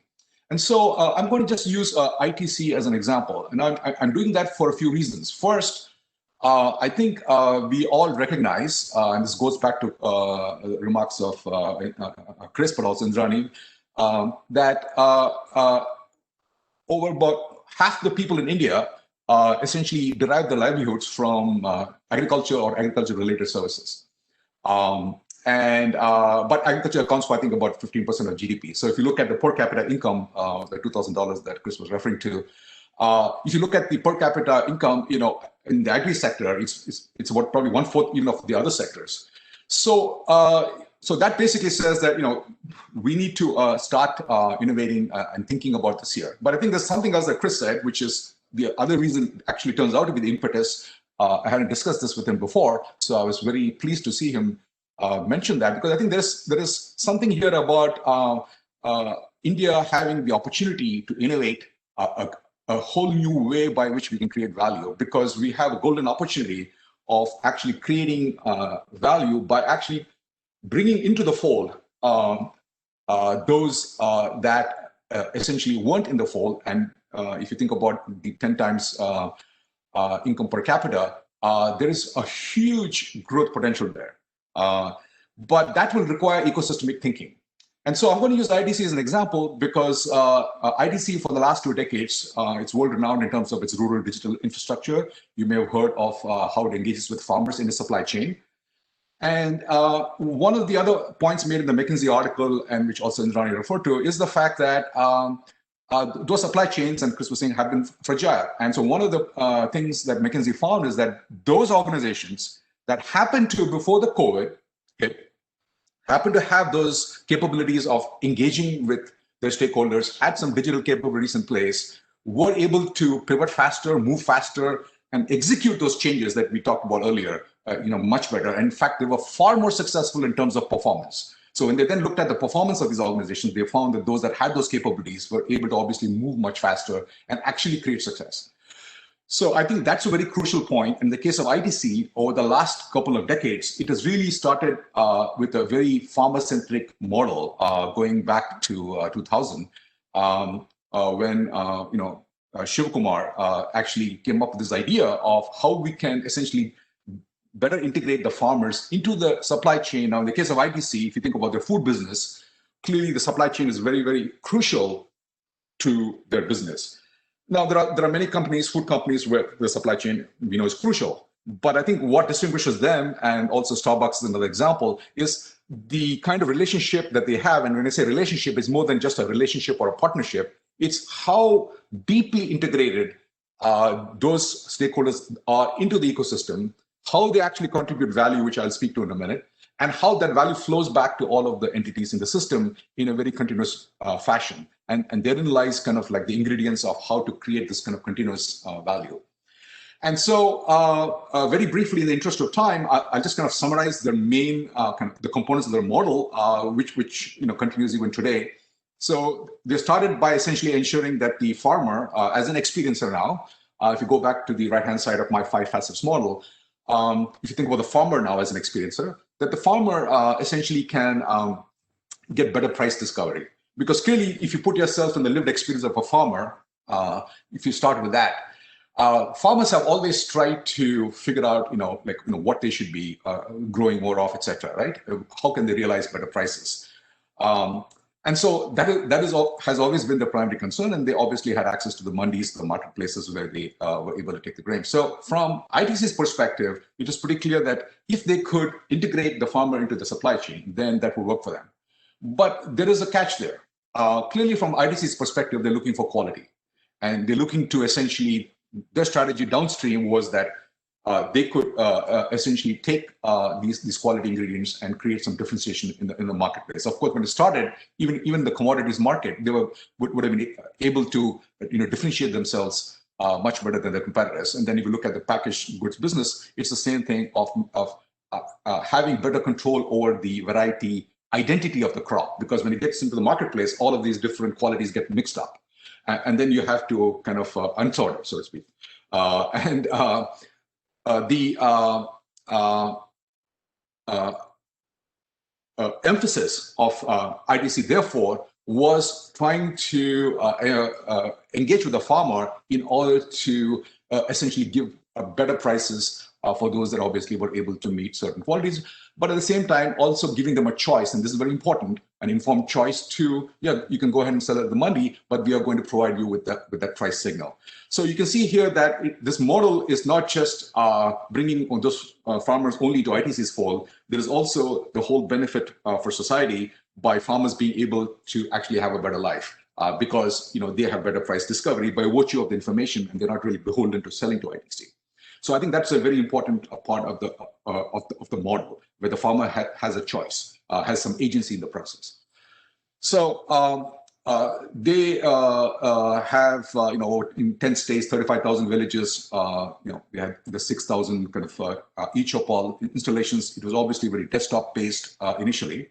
And so I'm going to just use ITC as an example. And I'm doing that for a few reasons. First, I think we all recognize, and this goes back to remarks of Chris, but also Indrani, that over about half the people in India essentially derive their livelihoods from agriculture or agriculture-related services. But agriculture accounts for, I think, about 15% of GDP. So if you look at the per capita income, the $2,000 that Chris was referring to, if you look at the per capita income, in the agri sector, it's about probably 1/4 even of the other sectors. So so that basically says that we need to start innovating and thinking about this here. But I think there's something else that Chris said, which is the other reason actually turns out to be the impetus. I hadn't discussed this with him before, so I was very pleased to see him mention that, because I think there is something here about India having the opportunity to innovate a whole new way by which we can create value, because we have a golden opportunity of actually creating value by actually bringing into the fold those that essentially weren't in the fold. And if you think about the 10 times income per capita, there is a huge growth potential there. But that will require ecosystemic thinking. And so I'm going to use IDC as an example because IDC for the last 2 decades, it's world renowned in terms of its rural digital infrastructure. You may have heard of how it engages with farmers in the supply chain. And one of the other points made in the McKinsey article, and which also Indrani referred to, is the fact that those supply chains, and Chris was saying, have been fragile. And so one of the things that McKinsey found is that those organizations that happened to, before the COVID hit, happen to have those capabilities of engaging with their stakeholders, had some digital capabilities in place, were able to pivot faster, move faster, and execute those changes that we talked about earlier, much better. And in fact, they were far more successful in terms of performance. So when they then looked at the performance of these organizations, they found that those that had those capabilities were able to obviously move much faster and actually create success. So I think that's a very crucial point. In the case of IDC, over the last couple of decades, it has really started with a very farmer-centric model going back to 2000, when Shivakumar actually came up with this idea of how we can essentially better integrate the farmers into the supply chain. Now, in the case of IDC, if you think about their food business, clearly the supply chain is very, very crucial to their business. Now, there are many companies, food companies, where the supply chain, is crucial. But I think what distinguishes them, and also Starbucks is another example, is the kind of relationship that they have. And when I say relationship, it's more than just a relationship or a partnership. It's how deeply integrated those stakeholders are into the ecosystem, how they actually contribute value, which I'll speak to in a minute, and how that value flows back to all of the entities in the system in a very continuous fashion. And therein lies kind of like the ingredients of how to create this kind of continuous value. And so very briefly, in the interest of time, I'll just kind of summarize the main the components of their model, which continues even today. So they started by essentially ensuring that the farmer, as an experiencer now, if you go back to the right-hand side of my 5 facets model, if you think about the farmer now as an experiencer, that the farmer essentially can get better price discovery. Because clearly, if you put yourself in the lived experience of a farmer, if you start with that, farmers have always tried to figure out, what they should be growing more of, etc. Right? How can they realize better prices? And so that has always been the primary concern, and they obviously had access to the mandis, the marketplaces where they were able to take the grain. So from ITC's perspective, it is pretty clear that if they could integrate the farmer into the supply chain, then that would work for them. But there is a catch there. Clearly, from ITC's perspective, they're looking for quality, and they're looking to essentially, their strategy downstream was that they could essentially take these quality ingredients and create some differentiation in the marketplace. Of course, when it started, even the commodities market, they would have been able to differentiate themselves much better than their competitors. And then if you look at the packaged goods business, it's the same thing of having better control over the variety identity of the crop, because when it gets into the marketplace, all of these different qualities get mixed up, and then you have to kind of unsort it, so to speak. Emphasis of ITC, therefore, was trying to engage with the farmer in order to essentially give better prices for those that obviously were able to meet certain qualities, but at the same time also giving them a choice, and this is very important, an informed choice to, you can go ahead and sell it at the mandi, but we are going to provide you with that price signal. So you can see here that this model is not just bringing those farmers only to ITC's fold. There is also the whole benefit for society by farmers being able to actually have a better life because they have better price discovery by virtue of the information, and they're not really beholden to selling to ITC. So I think that's a very important part of the model, where the farmer has a choice, has some agency in the process. So they have, in 10 states, 35,000 villages. They had the 6,000 kind of e-Chopal installations. It was obviously very desktop-based initially.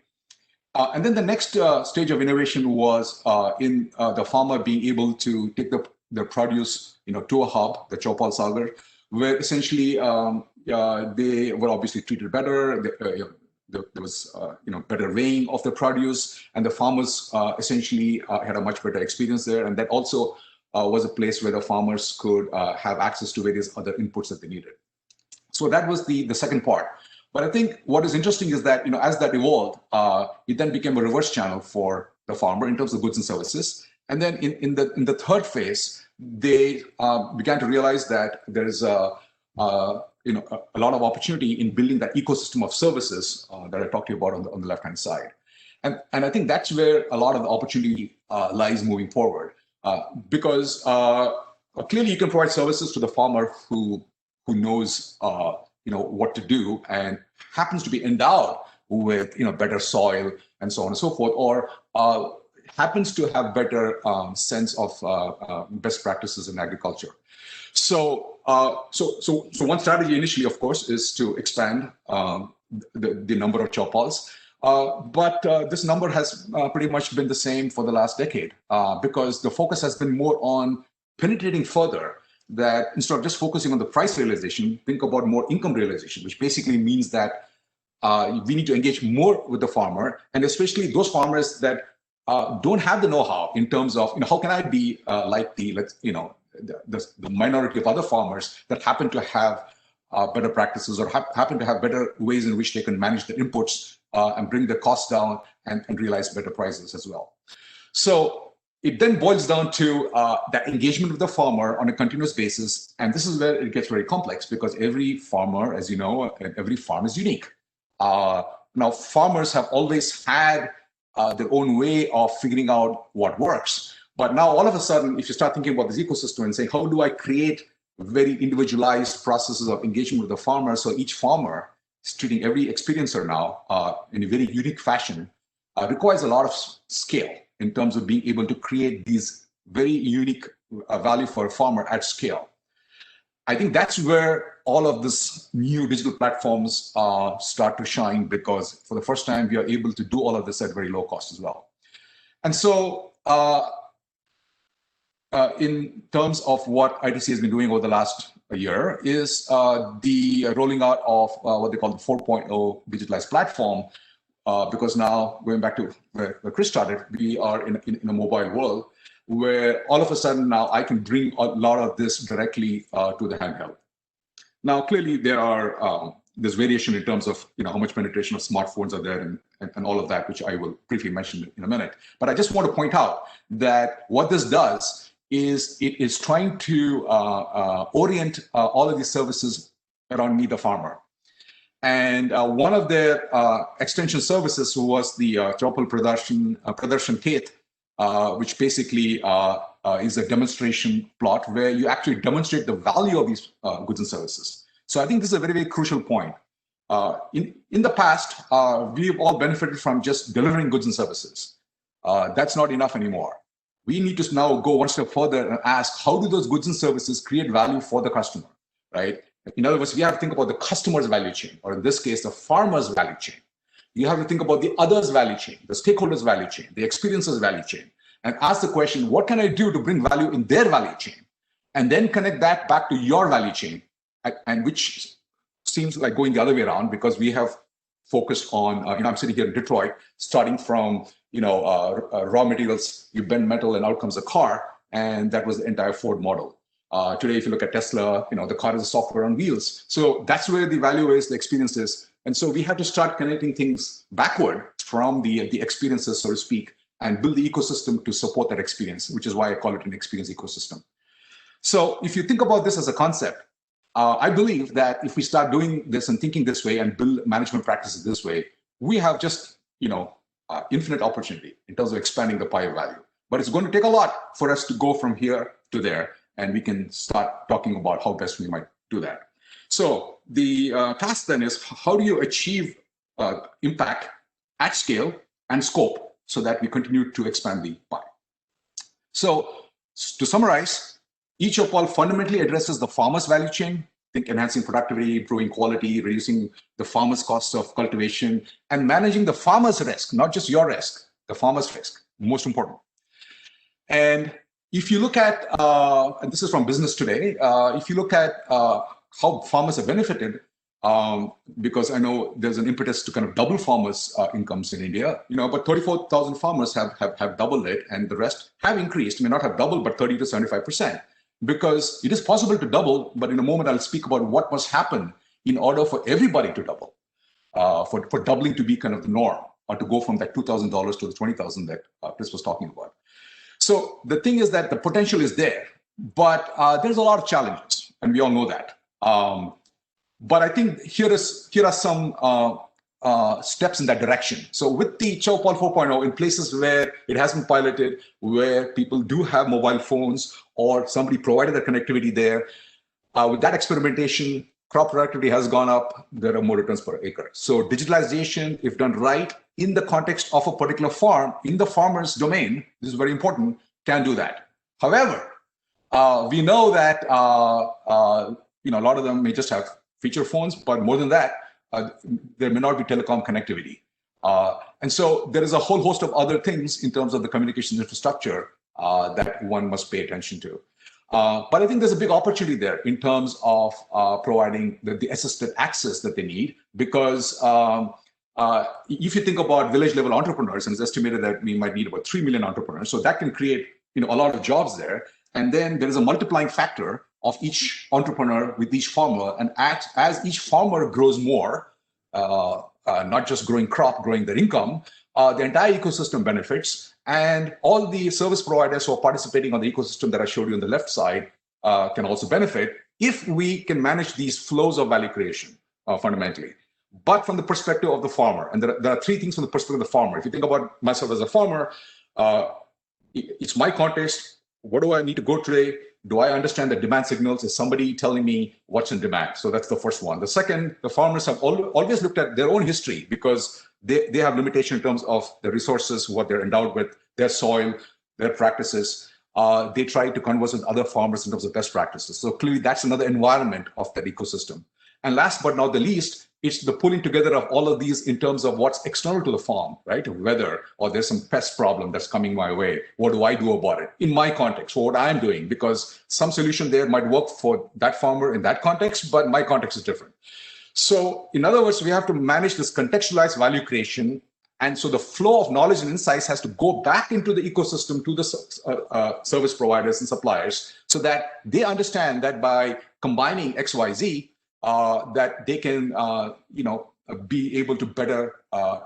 And then the next stage of innovation was in the farmer being able to take the produce, to a hub, the Chopal Sagar, where essentially they were obviously treated better. There was better weighing of the produce, and the farmers essentially had a much better experience there. And that also was a place where the farmers could have access to various other inputs that they needed. So that was the second part. But I think what is interesting is that, as that evolved, it then became a reverse channel for the farmer in terms of goods and services. And then in the third phase, they began to realize that there is a lot of opportunity in building that ecosystem of services that I talked to you about on the left-hand side. And I think that's where a lot of the opportunity lies moving forward, because clearly you can provide services to the farmer who knows what to do and happens to be endowed with better soil and so on and so forth, or happens to have better sense of best practices in agriculture. So one strategy initially, of course, is to expand the number of chopals. But this number has pretty much been the same for the last decade, because the focus has been more on penetrating further, that instead of just focusing on the price realization, think about more income realization, which basically means that we need to engage more with the farmer, and especially those farmers that don't have the know-how in terms of how can I be like the minority of other farmers that happen to have better practices or happen to have better ways in which they can manage their inputs and bring the costs down and realize better prices as well. So it then boils down to that engagement with the farmer on a continuous basis. And this is where it gets very complex, because every farmer, as you know, every farm is unique. Now, farmers have always had their own way of figuring out what works. But now all of a sudden, if you start thinking about this ecosystem and saying, how do I create very individualized processes of engagement with the farmer, so each farmer is treating every experiencer now in a very unique fashion, requires a lot of scale in terms of being able to create these very unique value for a farmer at scale. I think that's where all of this new digital platforms start to shine, because for the first time, we are able to do all of this at very low cost as well. And so in terms of what ITC has been doing over the last year is the rolling out of what they call the 4.0 digitalized platform, because now, going back to where Chris started, we are in a mobile world where all of a sudden now I can bring a lot of this directly to the handheld. Now, clearly there's variation in terms of how much penetration of smartphones are there and all of that, which I will briefly mention in a minute. But I just want to point out that what this does is it is trying to orient all of these services around me, the farmer. And one of their extension services was the Chopal Pradarsan Khet, which basically is a demonstration plot where you actually demonstrate the value of these goods and services. So I think this is a very, very crucial point. In the past, we've all benefited from just delivering goods and services. That's not enough anymore. We need to now go one step further and ask, how do those goods and services create value for the customer, right? In other words, we have to think about the customer's value chain, or in this case, the farmer's value chain. You have to think about the other's value chain, the stakeholder's value chain, the experiencer's value chain, and ask the question, what can I do to bring value in their value chain? And then connect that back to your value chain, and which seems like going the other way around, because we have focused on, I'm sitting here in Detroit, starting from, raw materials, you bend metal and out comes a car, and that was the entire Ford model. Today, if you look at Tesla, the car is a software on wheels. So that's where the value is, the experience is. And so we have to start connecting things backward from the experiences, so to speak, and build the ecosystem to support that experience, which is why I call it an experience ecosystem. So if you think about this as a concept, I believe that if we start doing this and thinking this way and build management practices this way, we have just, infinite opportunity in terms of expanding the pie of value. But it's going to take a lot for us to go from here to there, and we can start talking about how best we might do that. So the task then is, how do you achieve impact at scale and scope so that we continue to expand the pie? So to summarize, each of all fundamentally addresses the farmer's value chain, think enhancing productivity, improving quality, reducing the farmer's cost of cultivation, and managing the farmer's risk, not just your risk, the farmer's risk, most important. And if you look at, and this is from Business Today, if you look at how farmers have benefited, because I know there's an impetus to kind of double farmers' incomes in India, but 34,000 farmers have doubled it, and the rest have increased, may not have doubled, but 30 to 75%. Because it is possible to double, but in a moment I'll speak about what must happen in order for everybody to double. for doubling to be kind of the norm, or to go from that $2,000 to the $20,000 that Chris was talking about. So the thing is that the potential is there, but there's a lot of challenges, and we all know that. But I think here are some steps in that direction. So with the Choupal 4.0, in places where it has been piloted, where people do have mobile phones or somebody provided the connectivity there, with that experimentation, crop productivity has gone up. There are more returns per acre. So digitalization, if done right, in the context of a particular farm, in the farmer's domain, this is very important, can do that. However, we know that a lot of them may just have feature phones, but more than that, there may not be telecom connectivity. And so there is a whole host of other things in terms of the communications infrastructure that one must pay attention to. But I think there's a big opportunity there in terms of providing the assisted access that they need, because if you think about village level entrepreneurs, and it's estimated that we might need about 3 million entrepreneurs, so that can create a lot of jobs there. And then there is a multiplying factor of each entrepreneur with each farmer, and as each farmer grows more, not just growing crop, growing their income, the entire ecosystem benefits, and all the service providers who are participating on the ecosystem that I showed you on the left side can also benefit if we can manage these flows of value creation fundamentally. But from the perspective of the farmer, and there are three things from the perspective of the farmer. If you think about myself as a farmer, it's my context. What do I need to go today? Do I understand the demand signals? Is somebody telling me what's in demand? So that's the first one. The second, the farmers have always looked at their own history, because they have limitation in terms of the resources, what they're endowed with, their soil, their practices. They try to converse with other farmers in terms of best practices. So clearly that's another environment of that ecosystem. And last but not the least, it's the pulling together of all of these in terms of what's external to the farm, right? Weather, or there's some pest problem that's coming my way. What do I do about it? In my context, for what I'm doing, because some solution there might work for that farmer in that context, but my context is different. So in other words, we have to manage this contextualized value creation. And so the flow of knowledge and insights has to go back into the ecosystem to the service providers and suppliers, so that they understand that by combining XYZ, that they can, be able to better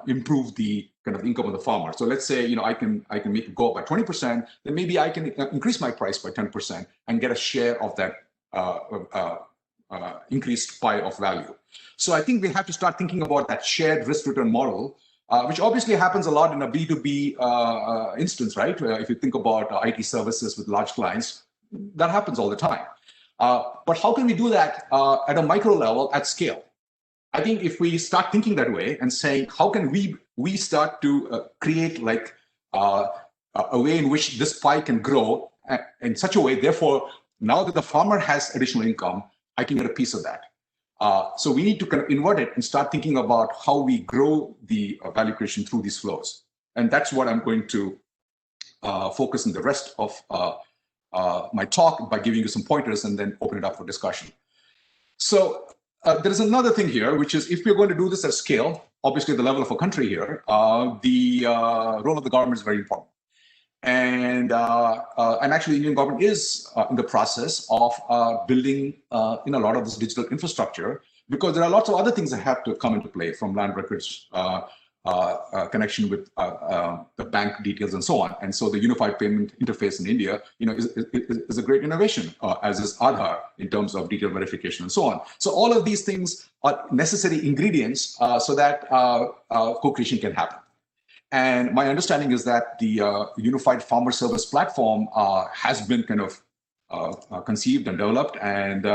improve the kind of income of the farmer. So let's say, I can make it go up by 20%, then maybe I can increase my price by 10% and get a share of that increased pie of value. So I think we have to start thinking about that shared risk return model, which obviously happens a lot in a B2B instance, right? If you think about IT services with large clients, that happens all the time. But how can we do that at a micro level at scale? I think if we start thinking that way and saying, how can we start to create like a way in which this pie can grow in such a way, therefore, now that the farmer has additional income, I can get a piece of that. So we need to kind of invert it and start thinking about how we grow the value creation through these flows. And that's what I'm going to focus on the rest of my talk by giving you some pointers and then open it up for discussion. So there is another thing here, which is if we're going to do this at scale, obviously the level of a country here, the role of the government is very important. And actually the Indian government is in the process of building in a lot of this digital infrastructure, because there are lots of other things that have to come into play, from land records, connection with the bank details and so on. And so the unified payment interface in India, is a great innovation, as is Aadhaar in terms of detail verification and so on. So all of these things are necessary ingredients so that co-creation can happen. And my understanding is that the Unified Farmer Service Platform has been kind of conceived and developed, and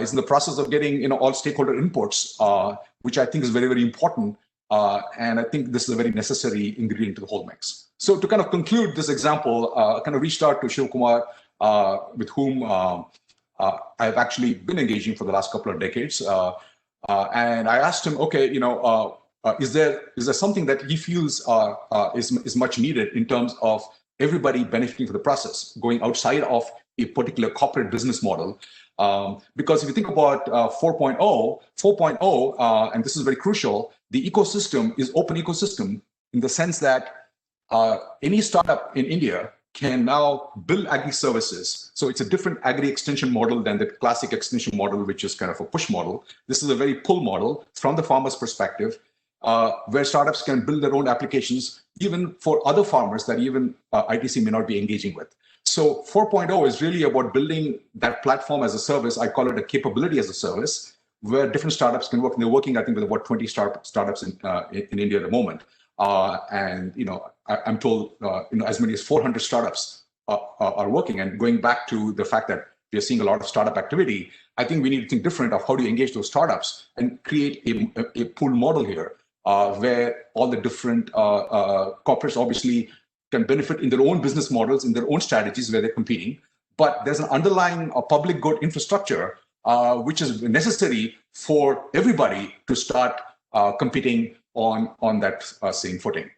is in the process of getting all stakeholder inputs, which I think is very, very important. And I think this is a very necessary ingredient to the whole mix. So to kind of conclude this example, I kind of reached out to Shiv Kumar, with whom I've actually been engaging for the last couple of decades. And I asked him, okay, is there something that he feels is much needed in terms of everybody benefiting from the process, going outside of a particular corporate business model? Because if you think about 4.0, and this is very crucial, the ecosystem is open ecosystem in the sense that any startup in India can now build agri services. So it's a different agri extension model than the classic extension model, which is kind of a push model. This is a very pull model from the farmer's perspective, where startups can build their own applications, even for other farmers that even ITC may not be engaging with. So 4.0 is really about building that platform as a service. I call it a capability as a service, where different startups can work. And they're working, I think, with about 20 startups in India at the moment. And I'm told as many as 400 startups are working. And going back to the fact that we are seeing a lot of startup activity, I think we need to think different of how do you engage those startups and create a pool model here, where all the different corporates obviously can benefit in their own business models, in their own strategies where they're competing. But there's an underlying public good infrastructure which is necessary for everybody to start competing on that same footing.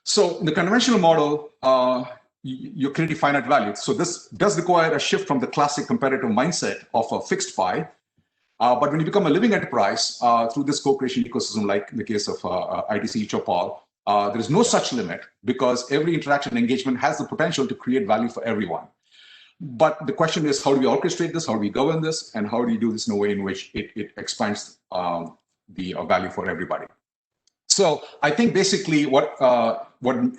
So in the conventional model, you create finite value. So this does require a shift from the classic competitive mindset of a fixed pie. But when you become a living enterprise through this co-creation ecosystem, like in the case of ITC Chopal, there is no such limit, because every interaction and engagement has the potential to create value for everyone. But the question is, how do we orchestrate this? How do we govern this? And how do you do this in a way in which it expands the value for everybody? So I think basically what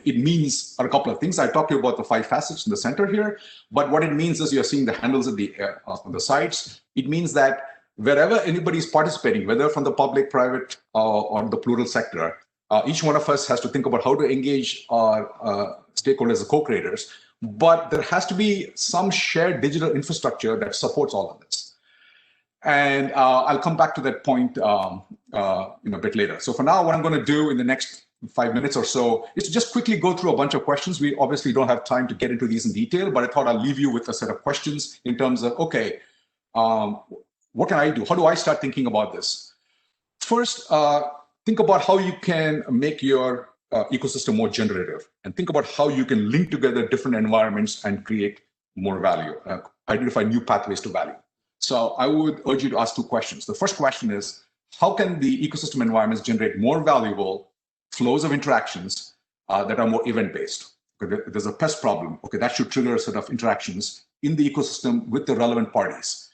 it means are a couple of things. I talked to you about the 5 facets in the center here, but what it means is you're seeing the handles at on the sides. It means that wherever anybody is participating, whether from the public, private, or the plural sector, each one of us has to think about how to engage our stakeholders as co-creators. But there has to be some shared digital infrastructure that supports all of this. And I'll come back to that point a bit later. So for now, what I'm going to do in the next 5 minutes or so is to just quickly go through a bunch of questions. We obviously don't have time to get into these in detail, but I thought I'll leave you with a set of questions in terms of, okay, what can I do? How do I start thinking about this? First, think about how you can make your ecosystem more generative, and think about how you can link together different environments and create more value, identify new pathways to value. So I would urge you to ask 2 questions. The first question is, how can the ecosystem environments generate more valuable flows of interactions that are more event-based? There's a pest problem. Okay, that should trigger a set of interactions in the ecosystem with the relevant parties.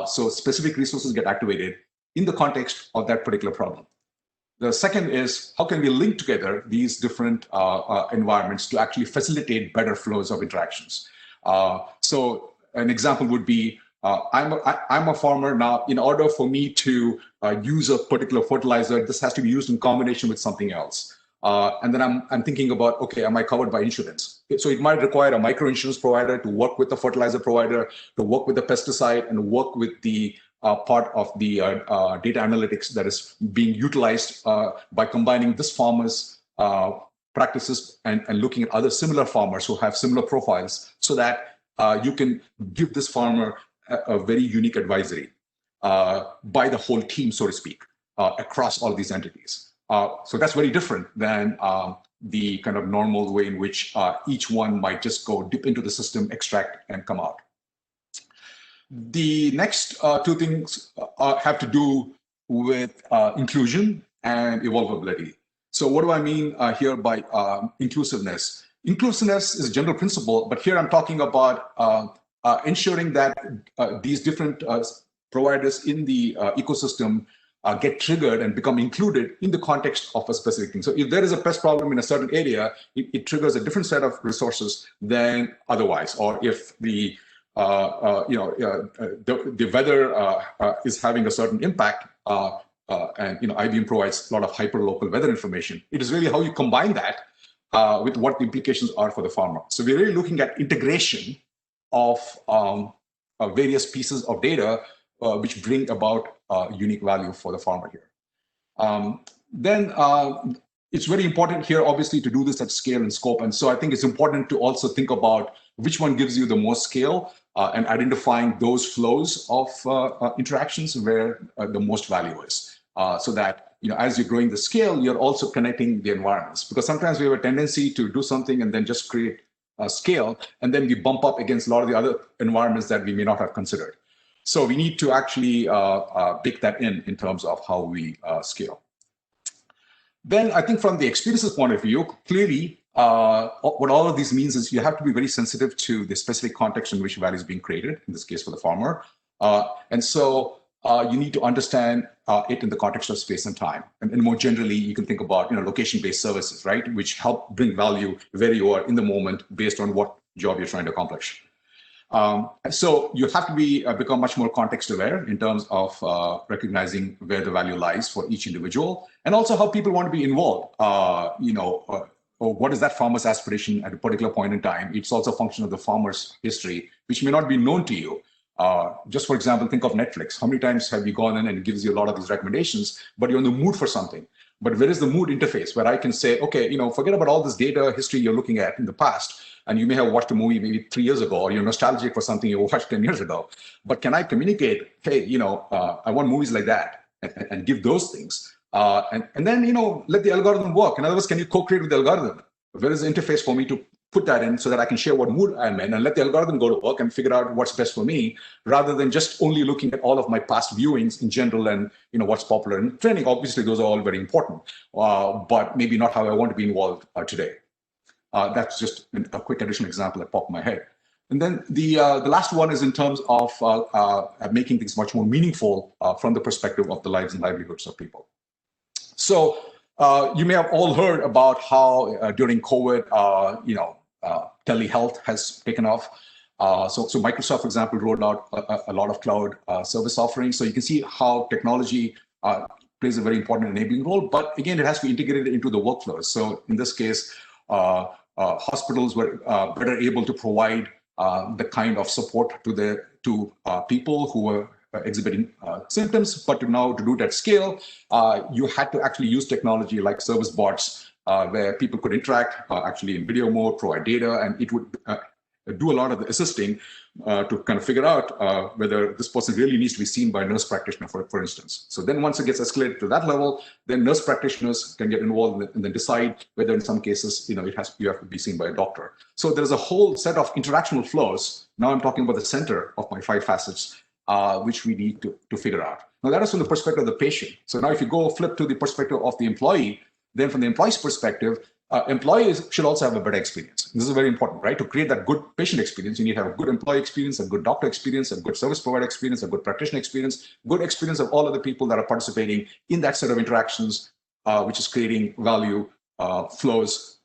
So specific resources get activated in the context of that particular problem. The second is, how can we link together these different environments to actually facilitate better flows of interactions? So an example would be, I'm a farmer now. In order for me to use a particular fertilizer, this has to be used in combination with something else. And then I'm thinking about, okay, am I covered by insurance? So it might require a micro insurance provider to work with the fertilizer provider, to work with the pesticide, and work with the part of the data analytics that is being utilized by combining this farmer's practices and looking at other similar farmers who have similar profiles, so that you can give this farmer a very unique advisory by the whole team, so to speak, across all these entities. So that's very different than the kind of normal way in which each one might just go dip into the system, extract, and come out. The next 2 things have to do with inclusion and evolvability. So what do I mean here by inclusiveness? Inclusiveness is a general principle, but here I'm talking about ensuring that these different providers in the ecosystem get triggered and become included in the context of a specific thing. So if there is a pest problem in a certain area, it triggers a different set of resources than otherwise. Or if the the weather is having a certain impact, and IBM provides a lot of hyper-local weather information. It is really how you combine that with what the implications are for the farmer. So we're really looking at integration of various pieces of data which bring about unique value for the farmer here. Then it's very important here, obviously, to do this at scale and scope. And so I think it's important to also think about which one gives you the most scale and identifying those flows of interactions where the most value is. So that, as you're growing the scale, you're also connecting the environments. Because sometimes we have a tendency to do something and then just create a scale, and then we bump up against a lot of the other environments that we may not have considered. So we need to actually bake that in terms of how we scale. Then I think from the experiences point of view, clearly, what all of these means is you have to be very sensitive to the specific context in which value is being created, in this case for the farmer. And so you need to understand it in the context of space and time. And more generally, you can think about location-based services, right, which help bring value where you are in the moment based on what job you're trying to accomplish. So you have to become much more context aware in terms of recognizing where the value lies for each individual, and also how people want to be involved. Or what is that farmer's aspiration at a particular point in time? It's also a function of the farmer's history, which may not be known to you. Just for example, think of Netflix. How many times have you gone in and it gives you a lot of these recommendations, but you're in the mood for something? But where is the mood interface where I can say, okay, forget about all this data history you're looking at in the past, and you may have watched a movie maybe 3 years ago, or you're nostalgic for something you watched 10 years ago. But can I communicate, hey, I want movies like that, and give those things? And then, let the algorithm work. In other words, can you co-create with the algorithm? Where is the interface for me to put that in so that I can share what mood I'm in and let the algorithm go to work and figure out what's best for me, rather than just only looking at all of my past viewings in general and what's popular in training. Obviously, those are all very important, but maybe not how I want to be involved today. That's just a quick additional example that popped in my head. And then the last one is in terms of making things much more meaningful from the perspective of the lives and livelihoods of people. So you may have all heard about how during COVID, telehealth has taken off. So Microsoft, for example, rolled out a lot of cloud service offerings. So you can see how technology plays a very important enabling role. But again, it has to be integrated into the workflows. So in this case, hospitals were better able to provide the kind of support to people who were exhibiting symptoms, but to do it at scale, you had to actually use technology like service bots where people could interact actually in video mode, provide data, and it would do a lot of the assisting to kind of figure out whether this person really needs to be seen by a nurse practitioner, for instance. So then once it gets escalated to that level, then nurse practitioners can get involved and then decide whether in some cases, you have to be seen by a doctor. So there's a whole set of interactional flows. Now I'm talking about the center of my 5 facets, which we need to figure out. Now that is from the perspective of the patient. So now if you go flip to the perspective of the employee, then from the employee's perspective, employees should also have a better experience. This is very important, right? To create that good patient experience, you need to have a good employee experience, a good doctor experience, a good service provider experience, a good practitioner experience, good experience of all of the people that are participating in that set of interactions, which is creating value flows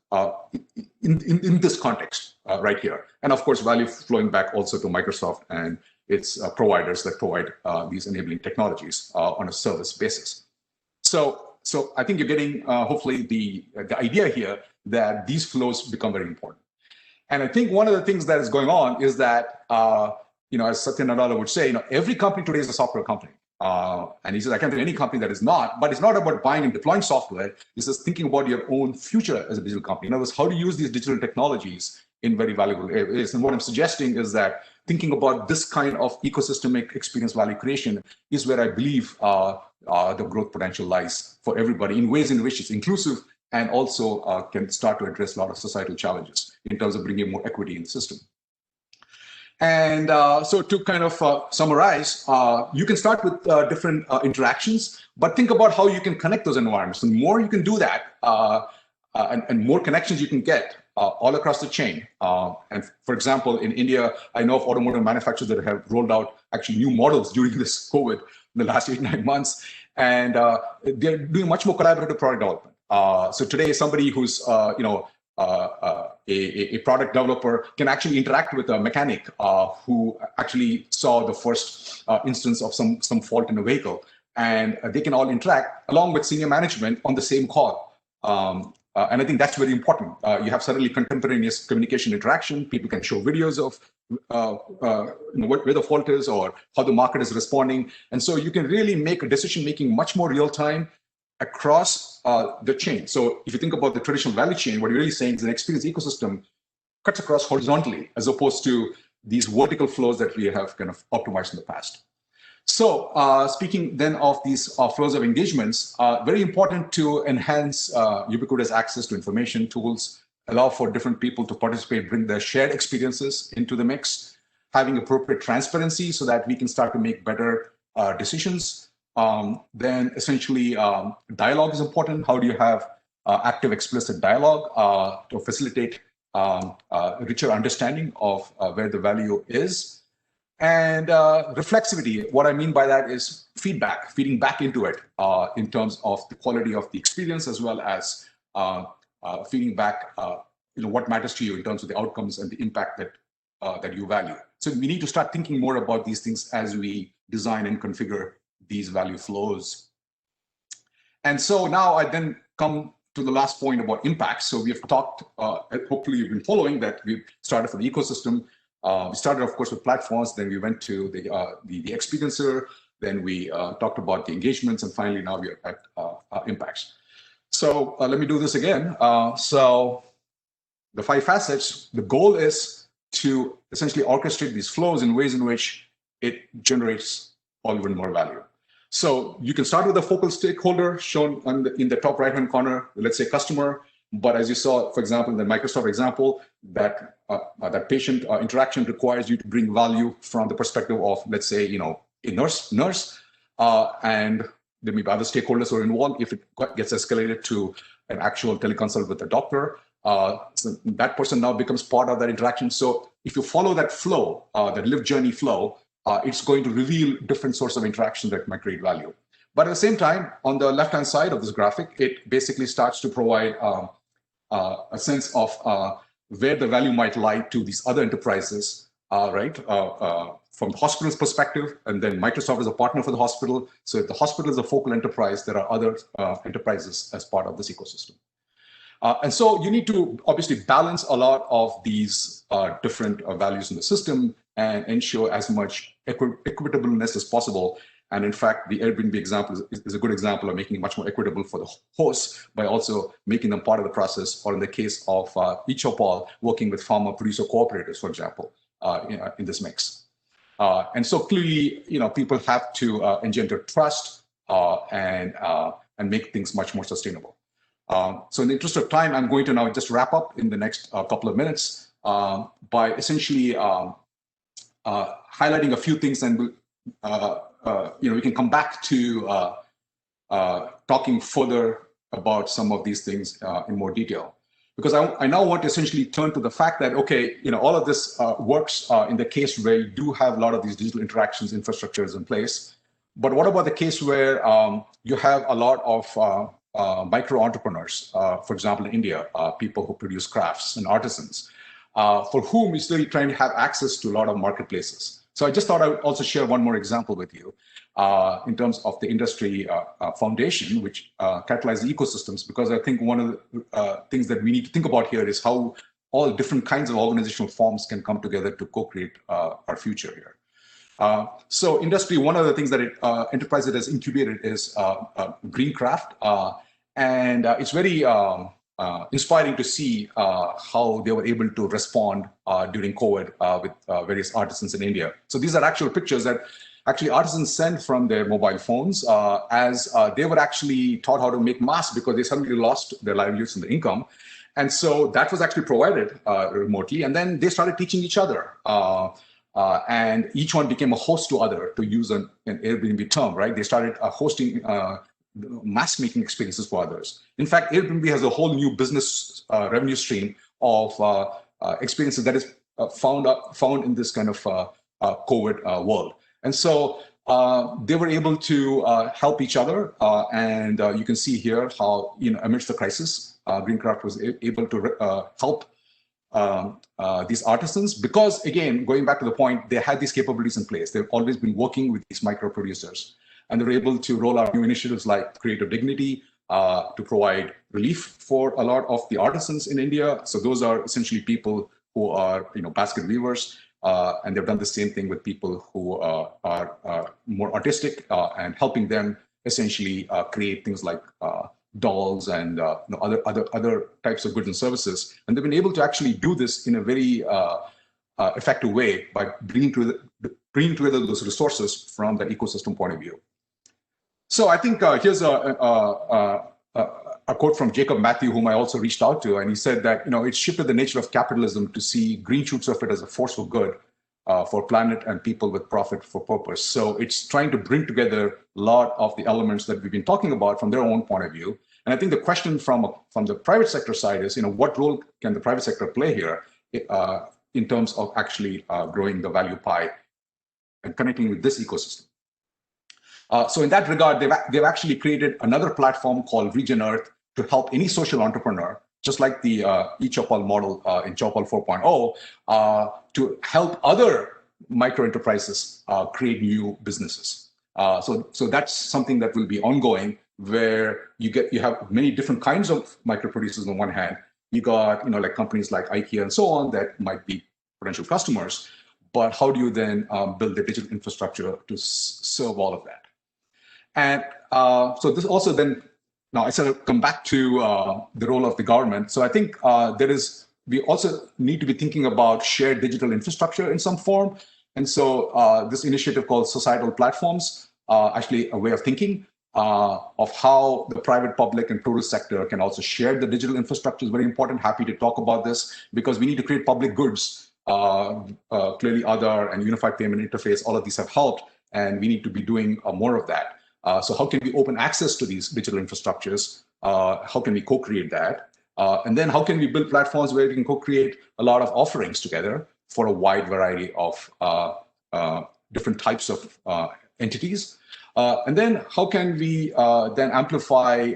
in this context right here. And of course, value flowing back also to Microsoft and its providers that provide these enabling technologies on a service basis. So I think you're getting, hopefully, the idea here that these flows become very important. And I think one of the things that is going on is that, as Satya Nadella would say, every company today is a software company. And he says, I can't think of any company that is not, but it's not about buying and deploying software. It's just thinking about your own future as a digital company. In other words, how to use these digital technologies in very valuable ways. And what I'm suggesting is that thinking about this kind of ecosystemic experience value creation is where I believe the growth potential lies for everybody in ways in which it's inclusive and also can start to address a lot of societal challenges in terms of bringing more equity in the system. And so to kind of summarize, you can start with different interactions, but think about how you can connect those environments. The more you can do that, and more connections you can get all across the chain. And for example, in India, I know of automotive manufacturers that have rolled out actually new models during this COVID in the last 8-9 months, and they're doing much more collaborative product development. So today, somebody who's a product developer can actually interact with a mechanic who actually saw the first instance of some fault in a vehicle, and they can all interact along with senior management on the same call. And I think that's very important. You have suddenly contemporaneous communication interaction. People can show videos of where the fault is or how the market is responding. And so you can really make a decision-making much more real-time across the chain. So if you think about the traditional value chain, what you're really saying is an experience ecosystem cuts across horizontally as opposed to these vertical flows that we have kind of optimized in the past. So speaking then of these flows of engagements, very important to enhance ubiquitous access to information tools, allow for different people to participate, bring their shared experiences into the mix, having appropriate transparency so that we can start to make better decisions. Then essentially dialogue is important. How do you have active, explicit dialogue to facilitate richer understanding of where the value is. And reflexivity, what I mean by that is feedback, feeding back into it in terms of the quality of the experience, as well as feeding back what matters to you in terms of the outcomes and the impact that you value. So we need to start thinking more about these things as we design and configure these value flows. And so now I then come to the last point about impact. So we have talked, hopefully you've been following that we've started for the ecosystem. We started, of course, with platforms, then we went to the experiencer, then we talked about the engagements, and finally now we are at impacts. So let me do this again. So the 5 facets, the goal is to essentially orchestrate these flows in ways in which it generates even more value. So you can start with a focal stakeholder shown in the top right-hand corner, let's say customer. But as you saw, for example, in the Microsoft example, that patient interaction requires you to bring value from the perspective of, let's say, a nurse, and there may be other stakeholders who are involved. If it gets escalated to an actual teleconsult with a doctor, so that person now becomes part of that interaction. So if you follow that flow, that lived journey flow, it's going to reveal different sorts of interaction that might create value. But at the same time, on the left-hand side of this graphic, it basically starts to provide a sense of where the value might lie to these other enterprises, right? From the hospital's perspective, and then Microsoft is a partner for the hospital. So if the hospital is a focal enterprise, there are other enterprises as part of this ecosystem. And so you need to obviously balance a lot of these different values in the system and ensure as much equitableness as possible. And in fact, the Airbnb example is a good example of making it much more equitable for the hosts by also making them part of the process, or in the case of eChopal, working with farmer-producer cooperatives, for example, in this mix. And so clearly, people have to engender trust and make things much more sustainable. So in the interest of time, I'm going to now just wrap up in the next couple of minutes by essentially highlighting a few things, and we can come back to talking further about some of these things in more detail. Because I now want to essentially turn to the fact that, okay, all of this works in the case where you do have a lot of these digital interactions infrastructures in place. But what about the case where you have a lot of micro entrepreneurs, for example, in India, people who produce crafts and artisans, for whom you're still trying to have access to a lot of marketplaces. So I just thought I would also share one more example with you in terms of the industry foundation, which catalyzes ecosystems, because I think one of the things that we need to think about here is how all different kinds of organizational forms can come together to co-create our future here. So industry, one of the things that enterprise has incubated is Greencraft, and it's very inspiring to see how they were able to respond during COVID with various artisans in India. So these are actual pictures that actually artisans sent from their mobile phones as they were actually taught how to make masks because they suddenly lost their livelihoods and their income. And so that was actually provided remotely. And then they started teaching each other. And each one became a host to other, to use an Airbnb term, right? They started hosting mask making experiences for others. In fact, Airbnb has a whole new business revenue stream of experiences that is found in this kind of COVID world. And so they were able to help each other. And you can see here how, amidst the crisis, Greencraft was able to help these artisans because, again, going back to the point, they had these capabilities in place. They've always been working with these micro producers. And they're able to roll out new initiatives like Creative Dignity to provide relief for a lot of the artisans in India. So those are essentially people who are, basket weavers, and they've done the same thing with people who are more artistic and helping them essentially create things like dolls and other types of goods and services. And they've been able to actually do this in a very effective way by bringing together those resources from the ecosystem point of view. So I think here's a quote from Jacob Matthew, whom I also reached out to, and he said that it's shifted the nature of capitalism to see green shoots of it as a force for good for planet and people with profit for purpose. So it's trying to bring together a lot of the elements that we've been talking about from their own point of view And I think the question from the private sector side is, what role can the private sector play here in terms of actually growing the value pie and connecting with this ecosystem? So in that regard, they've actually created another platform called Region Earth to help any social entrepreneur, just like the eChopal model in Chopal 4.0, to help other micro enterprises create new businesses. So that's something that will be ongoing, where you have many different kinds of micro producers on one hand. You got like companies like IKEA and so on that might be potential customers, but how do you then build the digital infrastructure to serve all of that? And so this also then, now I sort of come back to the role of the government. So I think we also need to be thinking about shared digital infrastructure in some form. And so this initiative called Societal Platforms, actually a way of thinking of how the private, public, and total sector can also share the digital infrastructure is very important. Happy to talk about this because we need to create public goods. Clearly Aadhaar and unified payment interface, all of these have helped, and we need to be doing more of that. So how can we open access to these digital infrastructures? How can we co-create that? And then how can we build platforms where we can co-create a lot of offerings together for a wide variety of different types of entities? And then how can we then amplify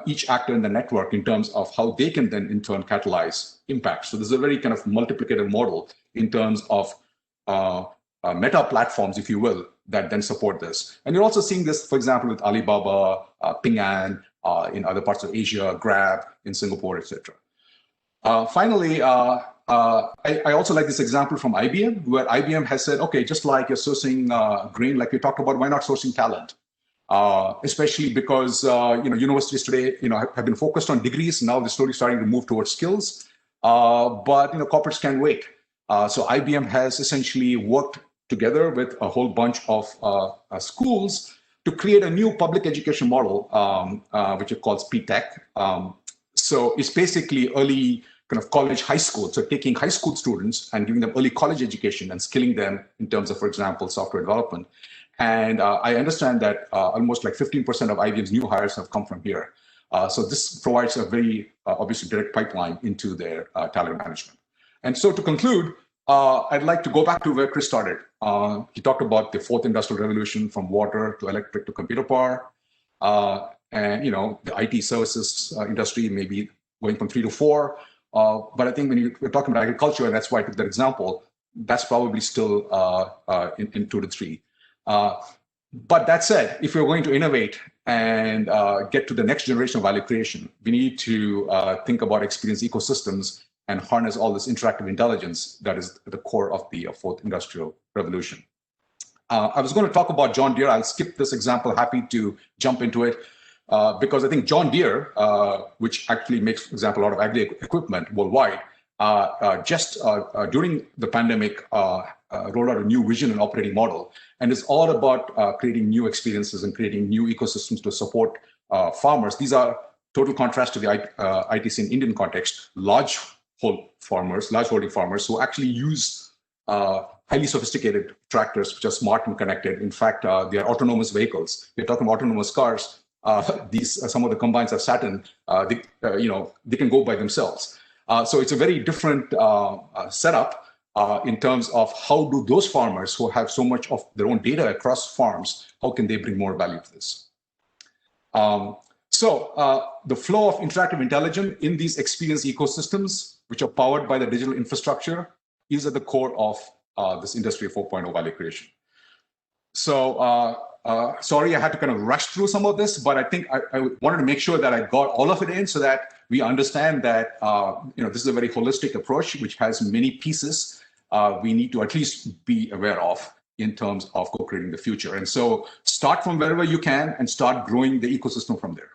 each actor in the network in terms of how they can then in turn catalyze impact? So there's a very kind of multiplicative model in terms of meta platforms, if you will, that then support this. And you're also seeing this, for example, with Alibaba, Ping An, in other parts of Asia, Grab in Singapore, etc. Finally, I also like this example from IBM, where IBM has said, okay, just like you're sourcing grain, like we talked about, why not sourcing talent? Especially because universities today have been focused on degrees. Now they're slowly starting to move towards skills, but corporates can't wait. So IBM has essentially worked together with a whole bunch of schools to create a new public education model, which it calls PTech. So it's basically early kind of college, high school. So taking high school students and giving them early college education and skilling them in terms of, for example, software development. And I understand that almost like 15% of IBM's new hires have come from here. So this provides a very obviously direct pipeline into their talent management. And so to conclude, I'd like to go back to where Chris started. He talked about the fourth industrial revolution, from water to electric to computer power. And the IT services industry may be going from 3 to 4. But I think when we're talking about agriculture, and that's why I took that example, that's probably still in 2 to 3. But that said, if we're going to innovate and get to the next generation of value creation, we need to think about experience ecosystems and harness all this interactive intelligence that is at the core of the fourth industrial revolution. I was going to talk about John Deere. I'll skip this example, happy to jump into it, because I think John Deere, which actually makes, for example, a lot of agri equipment worldwide, just during the pandemic, rolled out a new vision and operating model. And it's all about creating new experiences and creating new ecosystems to support farmers. These are total contrast to the ITC in Indian context, large holding farmers who actually use highly sophisticated tractors, which are smart and connected. In fact, they are autonomous vehicles. We're talking about autonomous cars. Some of the combines have Saturn. They can go by themselves. So it's a very different setup in terms of how do those farmers who have so much of their own data across farms, how can they bring more value to this? So the flow of interactive intelligence in these experience ecosystems, which are powered by the digital infrastructure, is at the core of this Industry 4.0 value creation. So sorry, I had to kind of rush through some of this, but I think I wanted to make sure that I got all of it in so that we understand that this is a very holistic approach, which has many pieces we need to at least be aware of in terms of co-creating the future. And so start from wherever you can and start growing the ecosystem from there.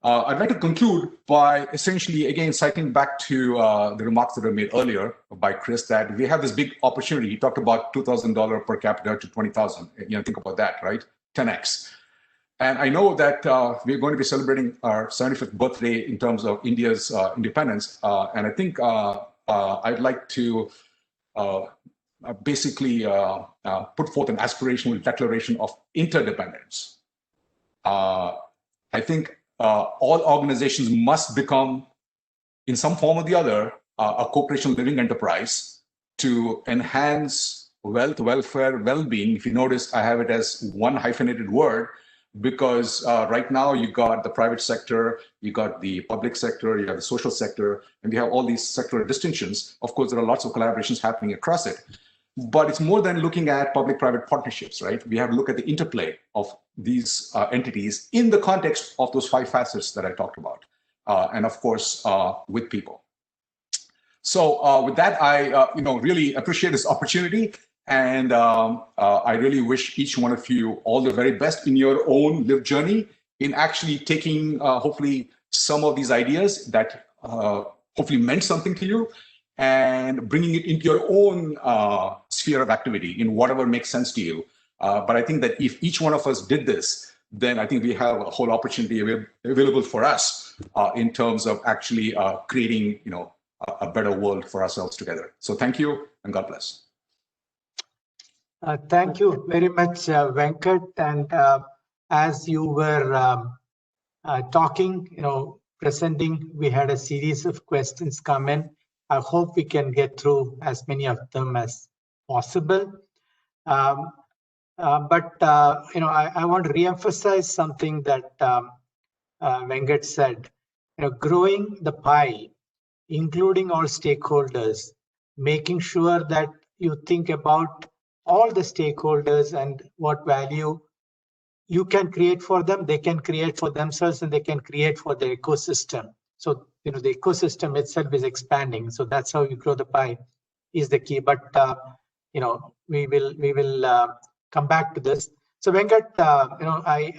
I'd like to conclude by essentially, again, citing back to the remarks that were made earlier by Chris, that we have this big opportunity. He talked about $2,000 per capita to 20,000. Think about that, right? 10x. And I know that we're going to be celebrating our 75th birthday in terms of India's independence. And I think I'd like to basically put forth an aspirational declaration of interdependence. I think all organizations must become, in some form or the other, a corporation living enterprise to enhance wealth, welfare, well-being. If you notice, I have it as one hyphenated word, because right now you got the private sector, you got the public sector, you have the social sector, and you have all these sectoral distinctions. Of course, there are lots of collaborations happening across it. But it's more than looking at public-private partnerships, right? We have to look at the interplay of these entities in the context of those 5 facets that I talked about, and of course, with people. So with that, I really appreciate this opportunity, and I really wish each one of you all the very best in your own lived journey in actually taking, hopefully, some of these ideas that hopefully meant something to you, and bringing it into your own sphere of activity in whatever makes sense to you. But I think that if each one of us did this, then I think we have a whole opportunity available for us in terms of actually creating, a better world for ourselves together. So thank you, and God bless. Thank you very much, Venkat. And as you were talking, presenting, we had a series of questions come in. I hope we can get through as many of them as possible. But I want to reemphasize something that Venkat said. Growing the pie, including all stakeholders, making sure that you think about all the stakeholders and what value you can create for them, they can create for themselves, and they can create for the ecosystem. So, the ecosystem itself is expanding. So that's how you grow the pie is the key. But, we will come back to this. So Venkat,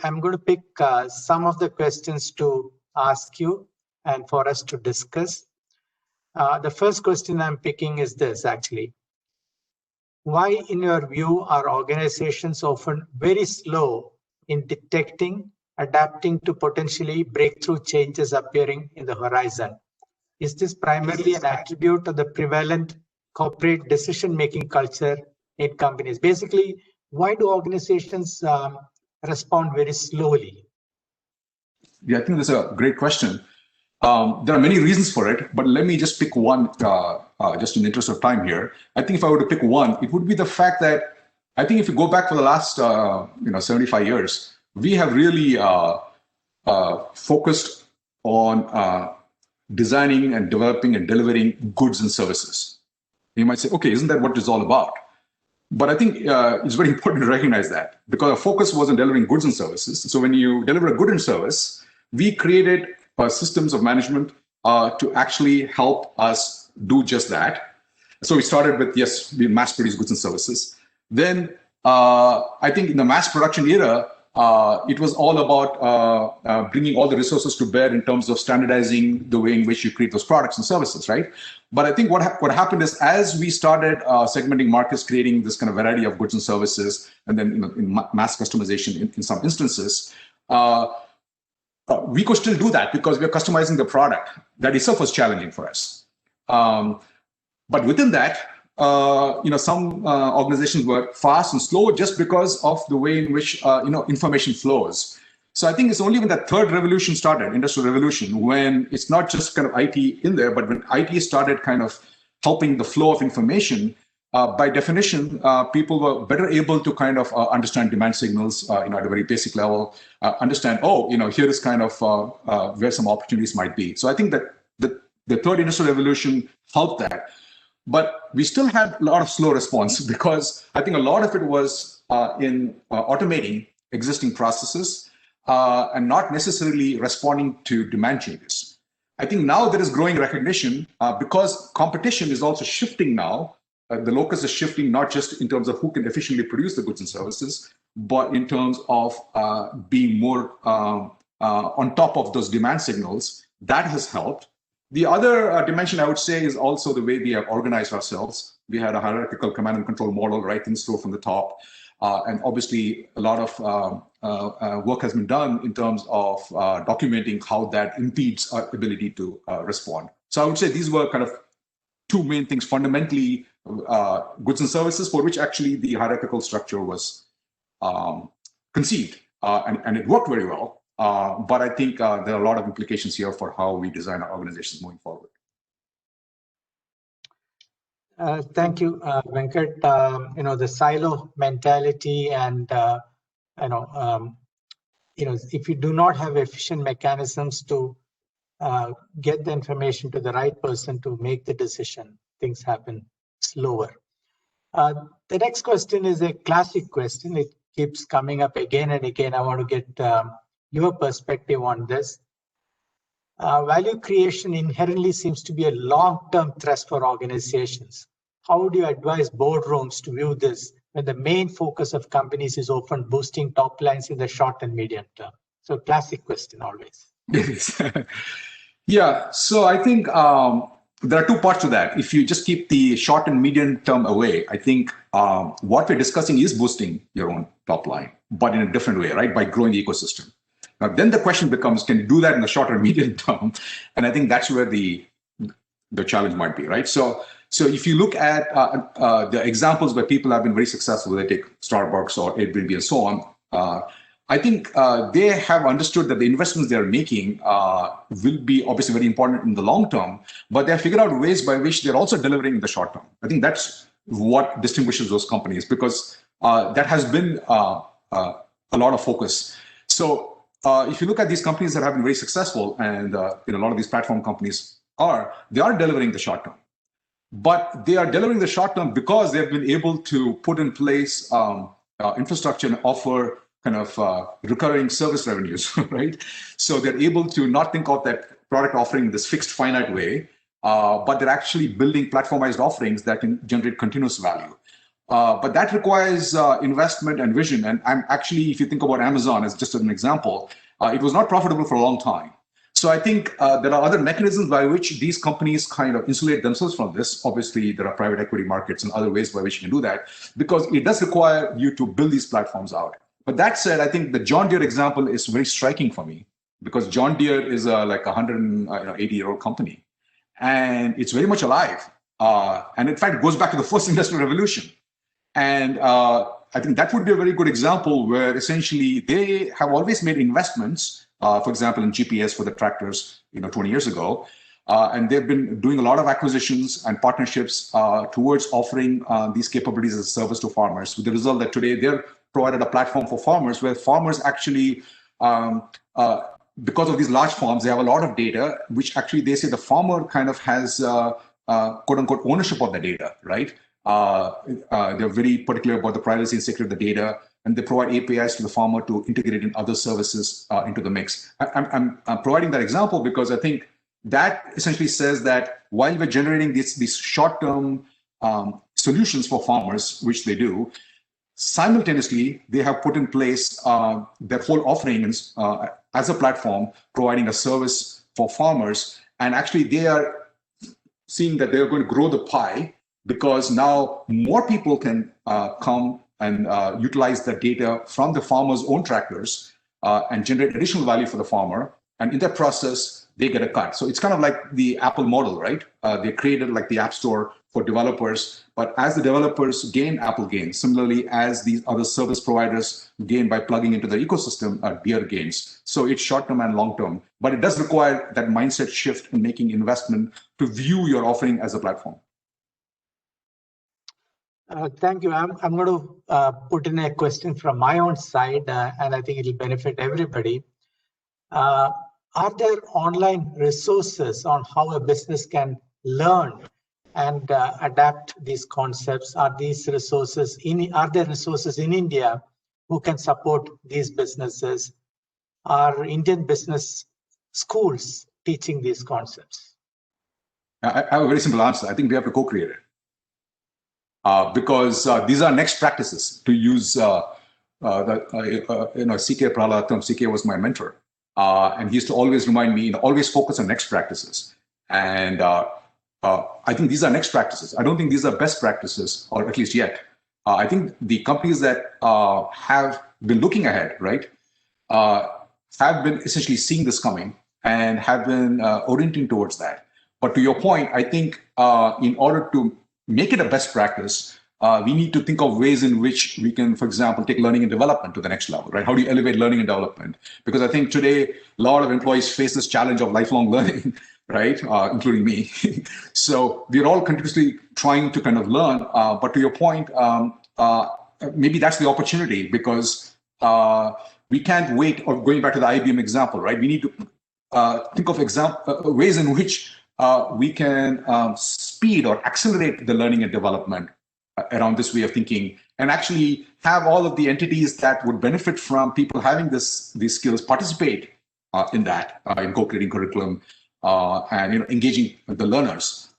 I'm going to pick some of the questions to ask you and for us to discuss. The first question I'm picking is this, actually. Why, in your view, are organizations often very slow in detecting, adapting to potentially breakthrough changes appearing in the horizon? Is this primarily an attribute of the prevalent corporate decision-making culture in companies? Basically, why do organizations respond very slowly? Yeah, I think that's a great question. There are many reasons for it, but let me just pick one, just in the interest of time here. I think if I were to pick one, it would be the fact that I think if you go back for the last 75 years, we have really focused on designing and developing and delivering goods and services. You might say, okay, isn't that what it's all about? But I think it's very important to recognize that, because our focus was on delivering goods and services. So when you deliver a good and service, we created systems of management to actually help us do just that. So we started with, yes, we mass produce goods and services. Then I think in the mass production era, it was all about bringing all the resources to bear in terms of standardizing the way in which you create those products and services, right? But I think what happened is, as we started segmenting markets, creating this kind of variety of goods and services, and then in mass customization in some instances, we could still do that because we are customizing the product. That itself was challenging for us. But within that, some organizations were fast and slow just because of the way in which information flows. So I think it's only when that third revolution started, industrial revolution, when it's not just kind of IT in there, but when IT started kind of helping the flow of information, by definition, people were better able to kind of understand demand signals, at a very basic level, understand, here is kind of where some opportunities might be. So I think that the third industrial revolution helped that. But we still had a lot of slow response, because I think a lot of it was in automating existing processes and not necessarily responding to demand changes. I think now there is growing recognition because competition is also shifting now. The locus is shifting not just in terms of who can efficiently produce the goods and services, but in terms of being more on top of those demand signals. That has helped. The other dimension, I would say, is also the way we have organized ourselves. We had a hierarchical command and control model, right, things flow from the top. And obviously, a lot of work has been done in terms of documenting how that impedes our ability to respond. So I would say these were kind of two main things, fundamentally, goods and services, for which actually the hierarchical structure was conceived, and it worked very well. But I think there are a lot of implications here for how we design our organizations moving forward. Thank you, Venkat. The silo mentality and, if you do not have efficient mechanisms to get the information to the right person to make the decision, things happen slower. The next question is a classic question. It keeps coming up again and again. I want to get your perspective on this. Value creation inherently seems to be a long-term thrust for organizations. How would you advise boardrooms to view this when the main focus of companies is often boosting top lines in the short and medium term? So classic question always. Yeah, so I think there are two parts to that. If you just keep the short and medium term away, I think what we're discussing is boosting your own top line, but in a different way, right? By growing the ecosystem. Now, then the question becomes, can you do that in the short or medium term? And I think that's where the challenge might be, right? So if you look at the examples where people have been very successful, they take Starbucks or Airbnb and so on, I think they have understood that the investments they're making will be obviously very important in the long term, but they have figured out ways by which they're also delivering in the short term. I think that's what distinguishes those companies, because that has been a lot of focus. So if you look at these companies that have been very successful, and a lot of these platform companies they are delivering the short term. But they are delivering the short term because they've been able to put in place infrastructure and offer kind of recurring service revenues, right? So they're able to not think of that product offering in this fixed finite way, but they're actually building platformized offerings that can generate continuous value. But that requires investment and vision. And I'm actually, if you think about Amazon as just an example, it was not profitable for a long time. So I think there are other mechanisms by which these companies kind of insulate themselves from this. Obviously, there are private equity markets and other ways by which you can do that, because it does require you to build these platforms out. But that said, I think the John Deere example is very striking for me, because John Deere is like a 180-year-old company, and it's very much alive. And in fact, it goes back to the first industrial revolution. And I think that would be a very good example where essentially they have always made investments, for example, in GPS for the tractors, 20 years ago. And they've been doing a lot of acquisitions and partnerships towards offering these capabilities as a service to farmers, with the result that today they're provided a platform for farmers where farmers actually, because of these large farms, they have a lot of data, which actually they say the farmer kind of has quote unquote ownership of the data, right? They're very particular about the privacy and security of the data, and they provide APIs to the farmer to integrate in other services into the mix. I'm providing that example because I think that essentially says that while we're generating these short-term solutions for farmers, which they do, simultaneously, they have put in place their whole offerings as a platform, providing a service for farmers. And actually, they are seeing that they're going to grow the pie, because now more people can come and utilize the data from the farmer's own tractors and generate additional value for the farmer. And in that process, they get a cut. So it's kind of like the Apple model, right? They created like the App Store for developers, but as the developers gain, Apple gains. Similarly, as these other service providers gain by plugging into the ecosystem, Deere gains. So it's short-term and long-term, but it does require that mindset shift in making investment to view your offering as a platform. Thank you. I'm going to put in a question from my own side, and I think it'll benefit everybody. Are there online resources on how a business can learn and adapt these concepts? Are there resources in India who can support these businesses? Are Indian business schools teaching these concepts? I have a very simple answer. I think we have to co-create it. Because these are next practices, to use CK Prahlatam. CK was my mentor, and he used to always remind me, always focus on next practices. And I think these are next practices. I don't think these are best practices, or at least yet. I think the companies that have been looking ahead, right, have been essentially seeing this coming and have been orienting towards that. But to your point, I think in order to make it a best practice, we need to think of ways in which we can, for example, take learning and development to the next level, right? How do you elevate learning and development? Because I think today, a lot of employees face this challenge of lifelong learning, right? Including me. So we're all continuously trying to kind of learn. But to your point, maybe that's the opportunity, because we can't wait, or going back to the IBM example, right? We need to think of ways in which we can speed or accelerate the learning and development around this way of thinking, and actually have all of the entities that would benefit from people having these skills participate in that, in co-creating curriculum and engaging the learners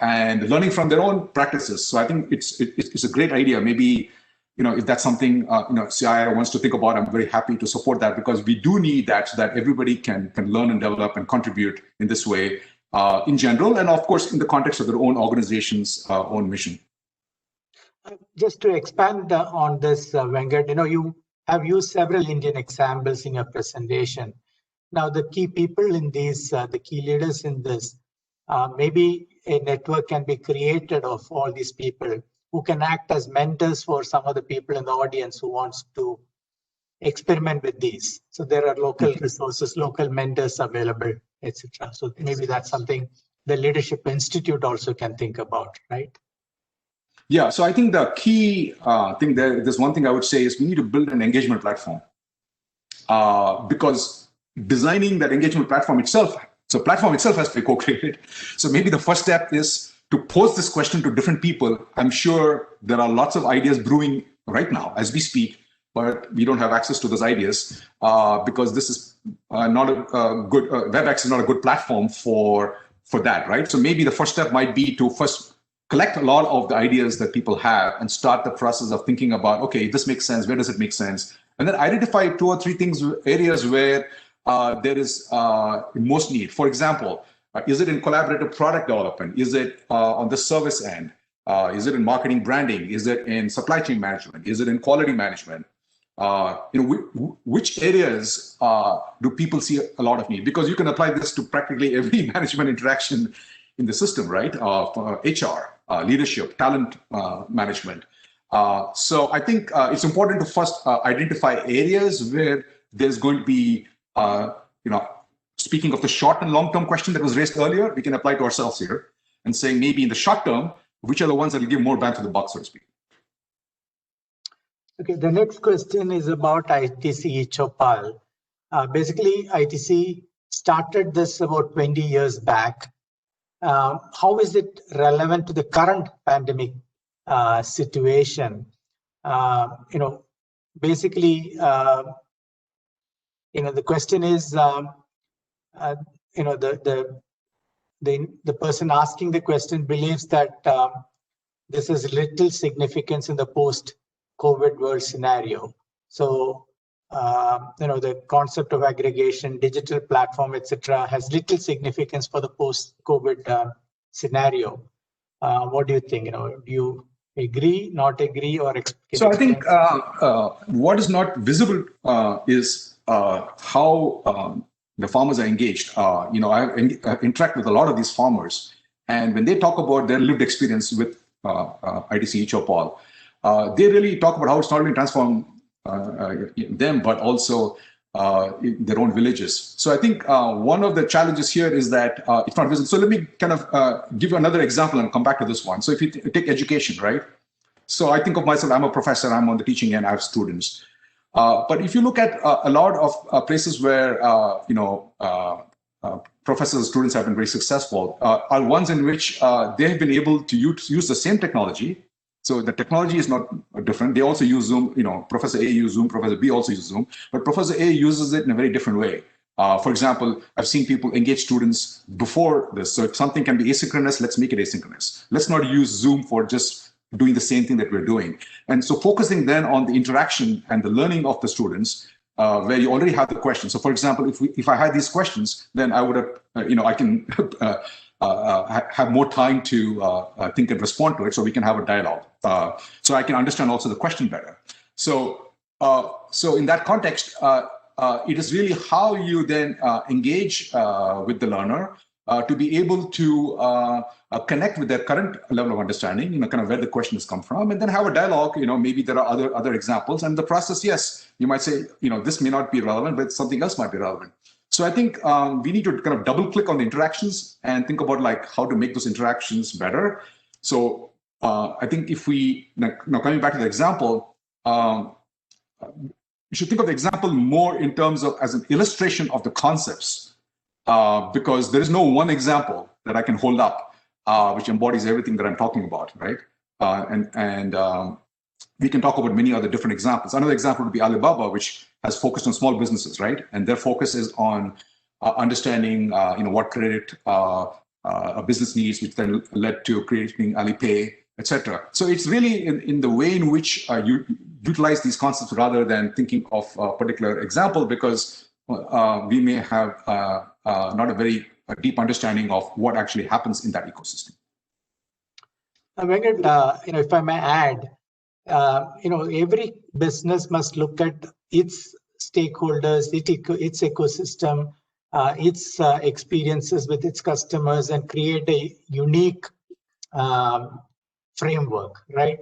and learning from their own practices. So I think it's a great idea. Maybe if that's something CII wants to think about, I'm very happy to support that, because we do need that, so that everybody can learn and develop and contribute in this way in general, and of course in the context of their own organization's own mission. Just to expand on this, Venkat, you have used several Indian examples in your presentation. Now, the key people in these, the key leaders in this, maybe a network can be created of all these people who can act as mentors for some of the people in the audience who wants to experiment with these. So there are local resources, local mentors available, etc. So maybe that's something the Leadership Institute also can think about, right? Yeah, so I think the key thing there's one thing I would say is we need to build an engagement platform, because designing that engagement platform itself, so platform itself has to be co-created. So maybe the first step is to pose this question to different people. I'm sure there are lots of ideas brewing right now as we speak, but we don't have access to those ideas because this is not a good, WebEx is not a good platform for that, right? So maybe the first step might be to first collect a lot of the ideas that people have and start the process of thinking about, okay, this makes sense, where does it make sense? And then identify 2 or 3 areas where there is most need. For example, is it in collaborative product development? Is it on the service end? Is it in marketing branding? Is it in supply chain management? Is it in quality management? Which areas do people see a lot of need? Because you can apply this to practically every management interaction in the system, right? For HR, leadership, talent management. So I think it's important to first identify areas where there's going to be, speaking of the short and long-term question that was raised earlier, we can apply to ourselves here and saying maybe in the short term, which are the ones that will give more bang for the buck, so to speak. Okay, the next question is about ITC Chopal. Basically, ITC started this about 20 years back. How is it relevant to the current pandemic situation? Basically, the question is, the person asking the question believes that this has little significance in the post-COVID world scenario. So, the concept of aggregation, digital platform, etc., has little significance for the post-COVID scenario. What do you think? Do you agree, not agree, or? So I think what is not visible is how the farmers are engaged. I interact with a lot of these farmers, and when they talk about their lived experience with ITC Chopal, they really talk about how it's not only transformed them, but also their own villages. So I think one of the challenges here is that it's not visible. So let me kind of give you another example and come back to this one. So if you take education, right? So I think of myself, I'm a professor, I'm on the teaching end, I have students. But if you look at a lot of places where, professors and students have been very successful, are ones in which they have been able to use the same technology. So the technology is not different. They also use Zoom. Professor A uses Zoom, Professor B also uses Zoom, but Professor A uses it in a very different way. For example, I've seen people engage students before this. So if something can be asynchronous, let's make it asynchronous. Let's not use Zoom for just doing the same thing that we're doing. And so focusing then on the interaction and the learning of the students, where you already have the questions. So for example, if I had these questions, then I would have, I can have more time to think and respond to it, so we can have a dialogue. So I can understand also the question better. So in that context, it is really how you then engage with the learner, to be able to connect with their current level of understanding, kind of where the question has come from, and then have a dialogue. Maybe there are other examples, and the process, yes, you might say, this may not be relevant, but something else might be relevant. So I think we need to kind of double click on the interactions and think about like how to make those interactions better. So I think if we, now coming back to the example, you should think of the example more in terms of as an illustration of the concepts, because there is no one example that I can hold up which embodies everything that I'm talking about, right? We can talk about many other different examples. Another example would be Alibaba, which has focused on small businesses, right? And their focus is on understanding, what credit a business needs, which then led to creating Alipay, etc. So it's really in the way in which you utilize these concepts rather than thinking of a particular example, because we may have not a very deep understanding of what actually happens in that ecosystem. Venkat, if I may add, every business must look at its stakeholders, its ecosystem, its experiences with its customers, and create a unique framework, right?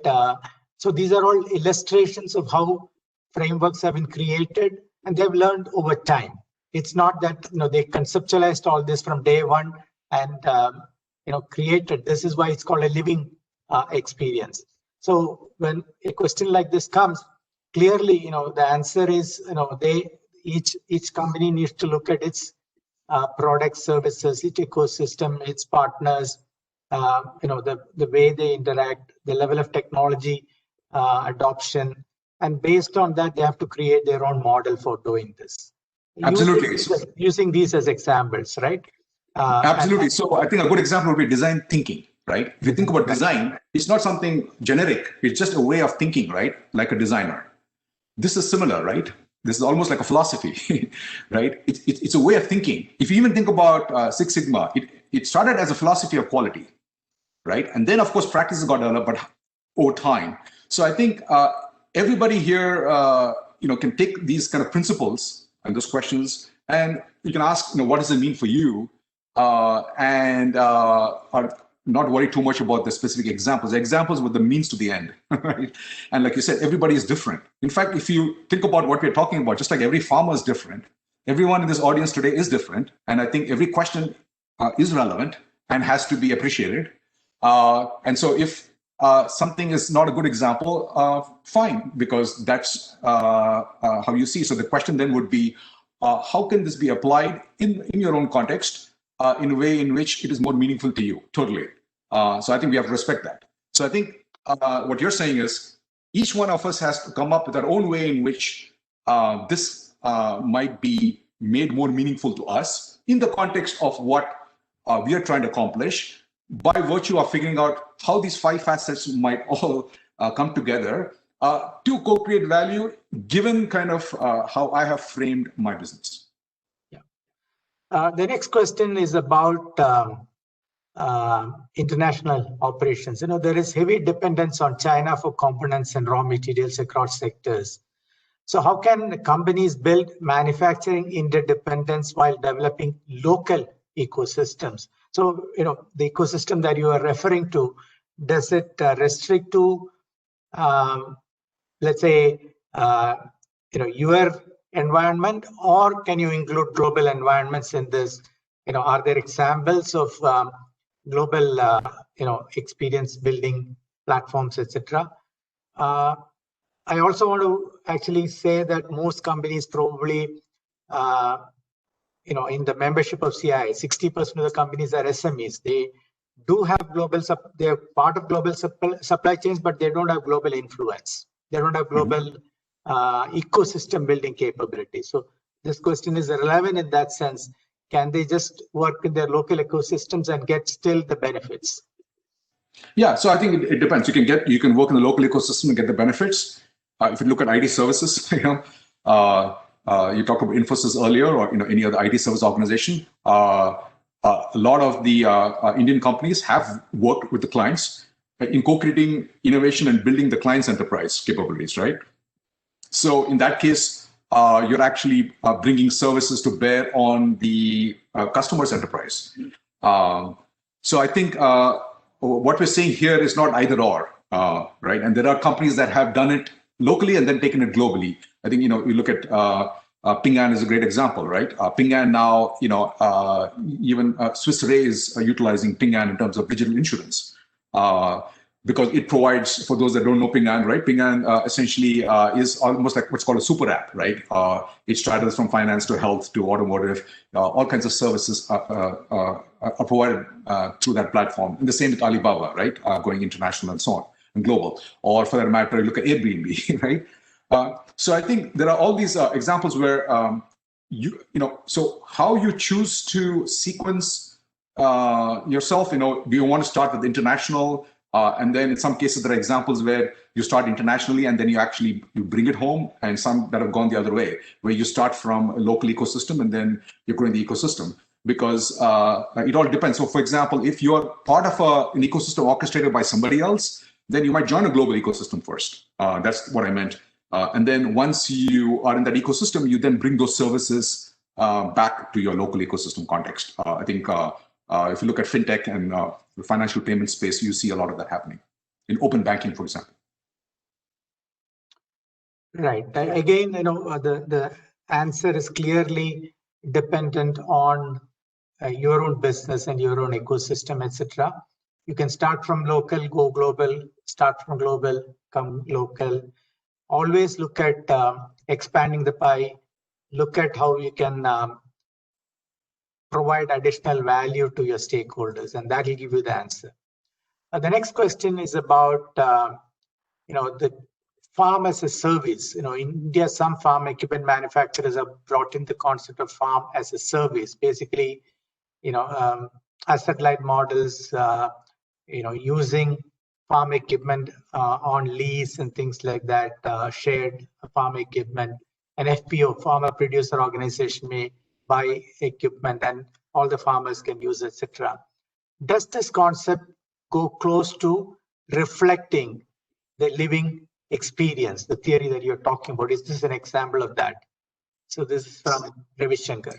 So these are all illustrations of how frameworks have been created, and they've learned over time. It's not that they conceptualized all this from day one and created. This is why it's called a living experience. So when a question like this comes, clearly, the answer is, each company needs to look at its products, services, its ecosystem, its partners, the way they interact, the level of technology adoption, and based on that, they have to create their own model for doing this. Absolutely. Using these as examples, right? Absolutely. So I think a good example would be design thinking, right? If you think about design, it's not something generic. It's just a way of thinking, right? Like a designer. This is similar, right? This is almost like a philosophy, right? It's a way of thinking. If you even think about Six Sigma, it started as a philosophy of quality, right? And then, of course, practices got developed, but over time. So I think everybody here, can take these kind of principles and those questions, and you can ask, what does it mean for you? And not worry too much about the specific examples. The examples were the means to the end, right? And like you said, everybody is different. In fact, if you think about what we're talking about, just like every farmer is different, everyone in this audience today is different. And I think every question is relevant and has to be appreciated. And so if something is not a good example, fine, because that's how you see. So the question then would be, how can this be applied in your own context in a way in which it is more meaningful to you? Totally. So I think we have to respect that. So I think what you're saying is each one of us has to come up with our own way in which this might be made more meaningful to us in the context of what we are trying to accomplish, by virtue of figuring out how these 5 facets might all come together to co-create value, given kind of how I have framed my business. Yeah. The next question is about international operations. There is heavy dependence on China for components and raw materials across sectors. So how can companies build manufacturing interdependence while developing local ecosystems? So, the ecosystem that you are referring to, does it restrict to, let's say, your environment, or can you include global environments in this? Are there examples of global, experience building platforms, etc.? I also want to actually say that most companies probably, in the membership of CII, 60% of the companies are SMEs. They do have they're part of global supply chains, but they don't have global influence. They don't have global ecosystem building capability. So this question is relevant in that sense. Can they just work in their local ecosystems and get still the benefits? Yeah, so I think it depends. You can work in the local ecosystem and get the benefits. If you look at IT services, you talked about Infosys earlier, or any other IT service organization. A lot of the Indian companies have worked with the clients in co-creating innovation and building the client's enterprise capabilities, right? So in that case, you're actually bringing services to bear on the customer's enterprise. So I think what we're saying here is not either or, right? And there are companies that have done it locally and then taken it globally. I think, you look at Ping An is a great example, right? Ping An now, even Swiss Re is utilizing Ping An in terms of digital insurance. Because it provides, for those that don't know Ping An, right? Ping An essentially is almost like what's called a super app, right? It straddles from finance to health to automotive. All kinds of services are provided through that platform. And the same with Alibaba, right? Going international and so on, and global. Or for that matter, look at Airbnb, right? So I think there are all these examples where so how you choose to sequence yourself, do you want to start with international? And then in some cases, there are examples where you start internationally and then you bring it home, and some that have gone the other way, where you start from a local ecosystem and then you're growing the ecosystem, because it all depends. So for example, if you're part of an ecosystem orchestrated by somebody else, then you might join a global ecosystem first. That's what I meant. And then once you are in that ecosystem, you then bring those services back to your local ecosystem context. I think if you look at fintech and the financial payment space, you see a lot of that happening in open banking, for example. Right. Again, the answer is clearly dependent on your own business and your own ecosystem, etc. You can start from local, go global, start from global, come local. Always look at expanding the pie, look at how you can provide additional value to your stakeholders, and that will give you the answer. The next question is about the farm as a service. In India, some farm equipment manufacturers have brought in the concept of farm as a service. Basically, asset-light models, using farm equipment on lease and things like that, shared farm equipment. An FPO, farmer producer organization, may buy equipment and all the farmers can use, etc. Does this concept go close to reflecting the living experience, the theory that you're talking about? Is this an example of that? So this is from Ravi Shankar.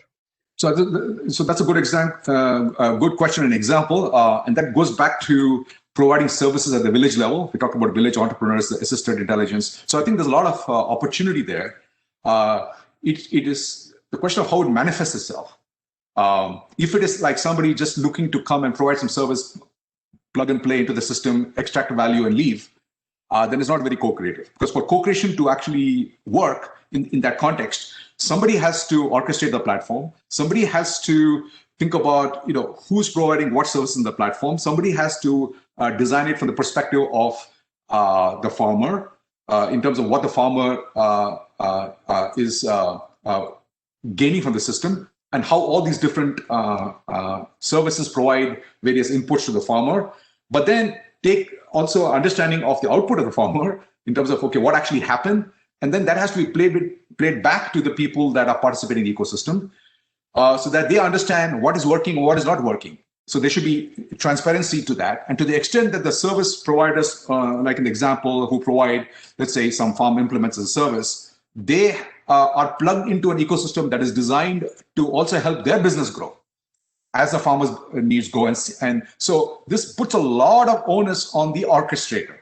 So that's a good good question and example, and that goes back to providing services at the village level. We talk about village entrepreneurs, the assisted intelligence. So I think there's a lot of opportunity there. It is the question of how it manifests itself. If it is like somebody just looking to come and provide some service, plug and play into the system, extract value and leave, then it's not very co-creative. Because for co-creation to actually work in that context, somebody has to orchestrate the platform. Somebody has to think about who's providing what service in the platform. Somebody has to design it from the perspective of the farmer, in terms of what the farmer is gaining from the system, and how all these different services provide various inputs to the farmer. But then take also understanding of the output of the farmer in terms of, okay, what actually happened. And then that has to be played back to the people that are participating in the ecosystem, so that they understand what is working and what is not working. So there should be transparency to that. And to the extent that the service providers, like an example, who provide, let's say, some farm implements as a service, they are plugged into an ecosystem that is designed to also help their business grow as the farmer's needs go. And so this puts a lot of onus on the orchestrator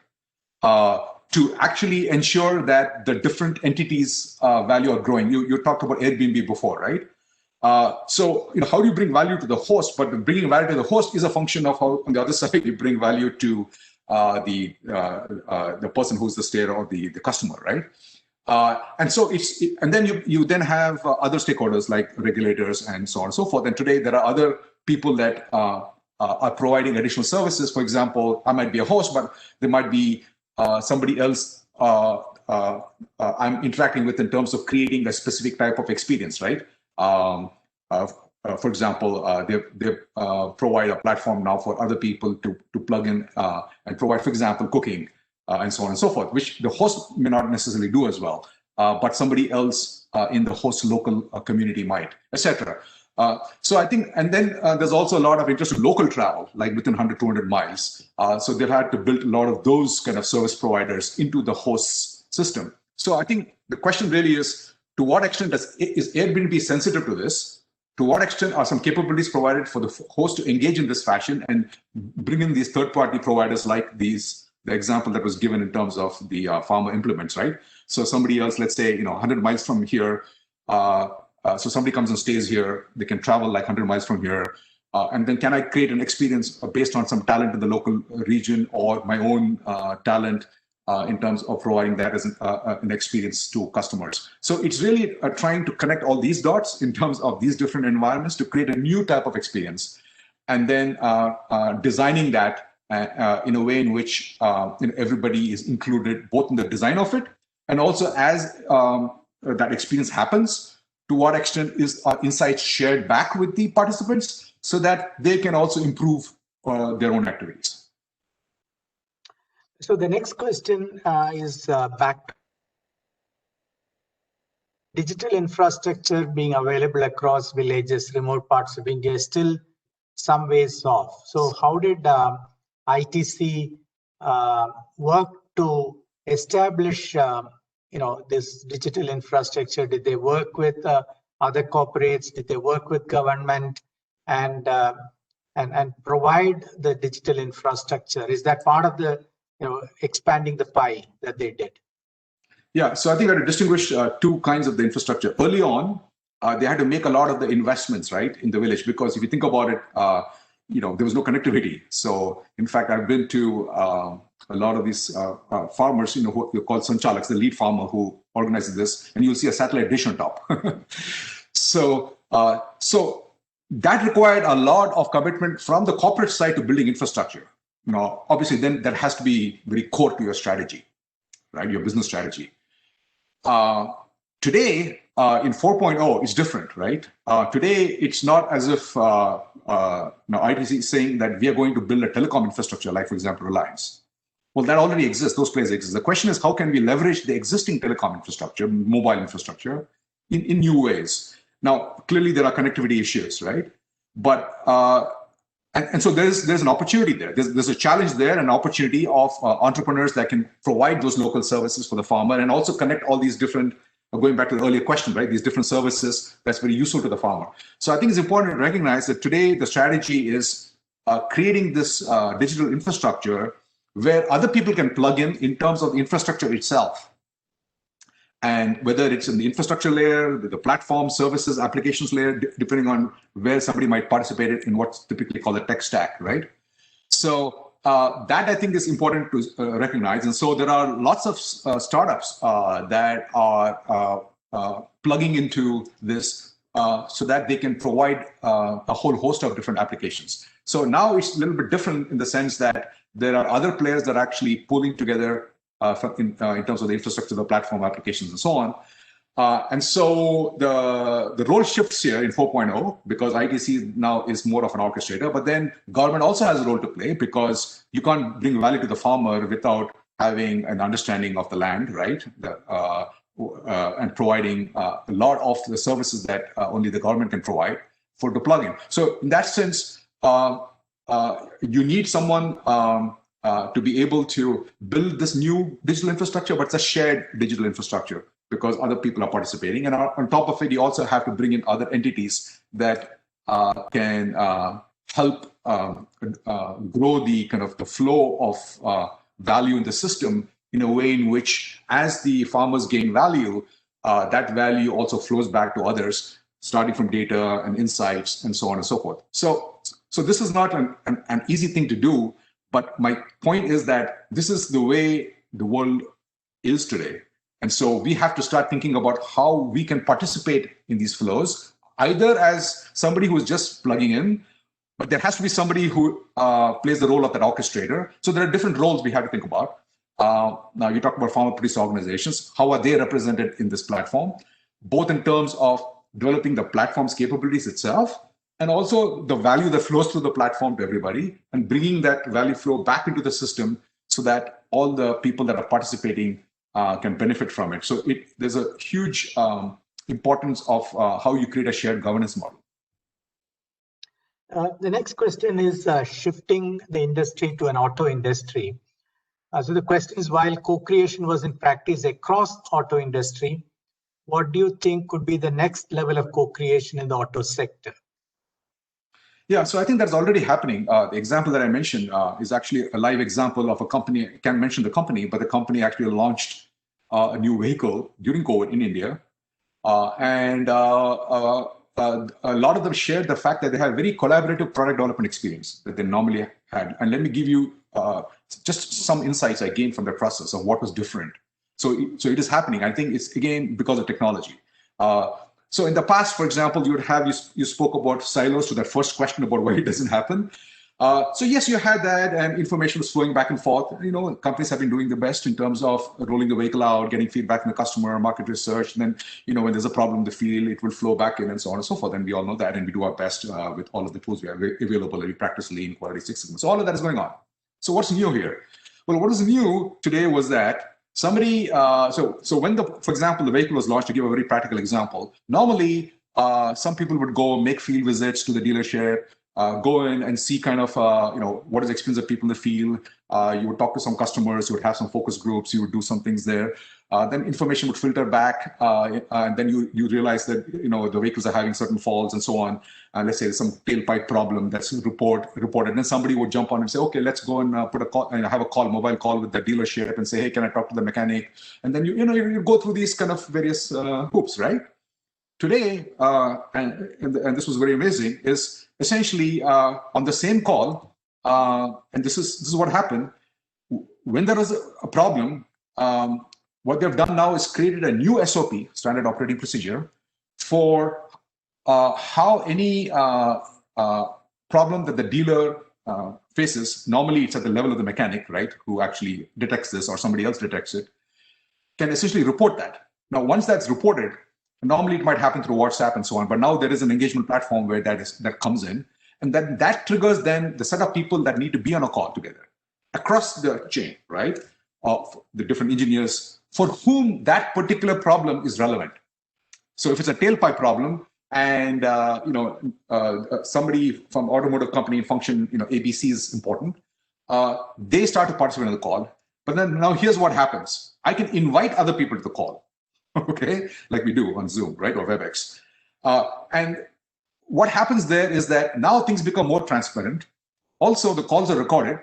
to actually ensure that the different entities' value are growing. You talked about Airbnb before, right? So how do you bring value to the host? But bringing value to the host is a function of how, on the other side, you bring value to the person who's the stayer or the customer, right? And so and then you then have other stakeholders like regulators and so on and so forth. And today there are other people that are providing additional services. For example, I might be a host, but there might be somebody else I'm interacting with in terms of creating a specific type of experience, right? For example, they provide a platform now for other people to plug in and provide, for example, cooking and so on and so forth, which the host may not necessarily do as well, but somebody else in the host local community might, etc. So I think, and then there's also a lot of interest in local travel, like within 100, 200 miles. So they've had to build a lot of those kind of service providers into the host system. So I think the question really is, to what extent is Airbnb sensitive to this? to what extent are some capabilities provided for the host to engage in this fashion and bring in these third-party providers like the example that was given in terms of the farmer implements, right? So somebody else, let's say, 100 miles from here, so somebody comes and stays here, they can travel like 100 miles from here, and then can I create an experience based on some talent in the local region or my own talent in terms of providing that as an experience to customers. So it's really trying to connect all these dots in terms of these different environments to create a new type of experience, and then designing that in a way in which everybody is included both in the design of it and also as that experience happens, to what extent is our insights shared back with the participants so that they can also improve their own activities. So the next question is back to digital infrastructure being available across villages, remote parts of India is still some ways off. So how did ITC work to establish this digital infrastructure? Did they work with other corporates? Did they work with government and provide the digital infrastructure? Is that part of the expanding the pie that they did? Yeah, so I think I had to distinguish two kinds of the infrastructure. Early on, they had to make a lot of the investments, right, in the village, because if you think about it, there was no connectivity. So in fact, I've been to a lot of these farmers, who we call sanchalaks, the lead farmer who organizes this, and you'll see a satellite dish on top. So that required a lot of commitment from the corporate side to building infrastructure. Obviously, then that has to be very core to your strategy, right? Your business strategy. Today, in 4.0, it's different, right? Today, it's not as if ITC is saying that we are going to build a telecom infrastructure, like, for example, Reliance. Well, that already exists. Those players exist. The question is, how can we leverage the existing telecom infrastructure, mobile infrastructure, in new ways? Now, clearly, there are connectivity issues, right? But and so there's an opportunity there. There's a challenge there, an opportunity of entrepreneurs that can provide those local services for the farmer and also connect all these different, going back to the earlier question, right? These different services that's very useful to the farmer. So I think it's important to recognize that today the strategy is creating this digital infrastructure where other people can plug in terms of the infrastructure itself. And whether it's in the infrastructure layer, the platform, services, applications layer, depending on where somebody might participate in what's typically called a tech stack, right? So that I think is important to recognize. And so there are lots of startups that are plugging into this so that they can provide a whole host of different applications. So now it's a little bit different in the sense that there are other players that are actually pulling together in terms of the infrastructure, the platform applications, and so on. And so the role shifts here in 4.0 because ITC now is more of an orchestrator, but then government also has a role to play because you can't bring value to the farmer without having an understanding of the land, right? And providing a lot of the services that only the government can provide for the plugin. So in that sense, you need someone to be able to build this new digital infrastructure, but it's a shared digital infrastructure because other people are participating. And on top of it, you also have to bring in other entities that can help grow the kind of the flow of value in the system in a way in which, as the farmers gain value, that value also flows back to others, starting from data and insights and so on and so forth. So this is not an easy thing to do. But my point is that this is the way the world is today. And so we have to start thinking about how we can participate in these flows, either as somebody who is just plugging in, but there has to be somebody who plays the role of that orchestrator. So there are different roles we have to think about. Now you talk about farmer producer organizations. How are they represented in this platform, both in terms of developing the platform's capabilities itself, and also the value that flows through the platform to everybody and bringing that value flow back into the system so that all the people that are participating can benefit from it. So there's a huge importance of how you create a shared governance model. The next question is shifting the industry to an auto industry. So the question is, while co-creation was in practice across auto industry, what do you think could be the next level of co-creation in the auto sector? Yeah, so I think that's already happening. The example that I mentioned is actually a live example of a company. I can't mention the company, but the company actually launched a new vehicle during COVID in India. And a lot of them shared the fact that they have very collaborative product development experience that they normally had. And let me give you just some insights I gained from the process of what was different. So it is happening. I think it's, again, because of technology. So in the past, for example, you spoke about silos to that first question about why it doesn't happen. So yes, you had that, and information was flowing back and forth. Companies have been doing the best in terms of rolling the vehicle out, getting feedback from the customer, market research, and then when there's a problem in the field, it will flow back in, and so on and so forth. And we all know that, and we do our best with all of the tools we have available. We practice Lean, Quality Six Sigma. So all of that is going on. So what's new here? Well, what is new today was that somebody, so when for example, the vehicle was launched, to give a very practical example, normally some people would go make field visits to the dealership, go in and see kind of, what is the experience of people in the field. You would talk to some customers, you would have some focus groups, you would do some things there. Then information would filter back, and then you realize that, the vehicles are having certain faults and so on. And let's say there's some tailpipe problem that's reported. And then somebody would jump on and say, okay, let's go and put a call and have a mobile call with the dealership and say, hey, can I talk to the mechanic? And then you go through these kind of various hoops, right? Today, and this was very amazing, is essentially on the same call, and this is what happened. When there was a problem, what they've done now is created a new SOP, standard operating procedure, for how any problem that the dealer faces, normally it's at the level of the mechanic, right, who actually detects this or somebody else detects it, can essentially report that. Now, once that's reported, normally it might happen through WhatsApp and so on, but now there is an engagement platform where that comes in, and that triggers then the set of people that need to be on a call together across the chain, right, of the different engineers for whom that particular problem is relevant. So if it's a tailpipe problem and somebody from automotive company function, ABC is important, they start to participate in the call. But then now here's what happens. I can invite other people to the call. Okay, like we do on Zoom, right, or WebEx. And what happens there is that now things become more transparent. Also, the calls are recorded.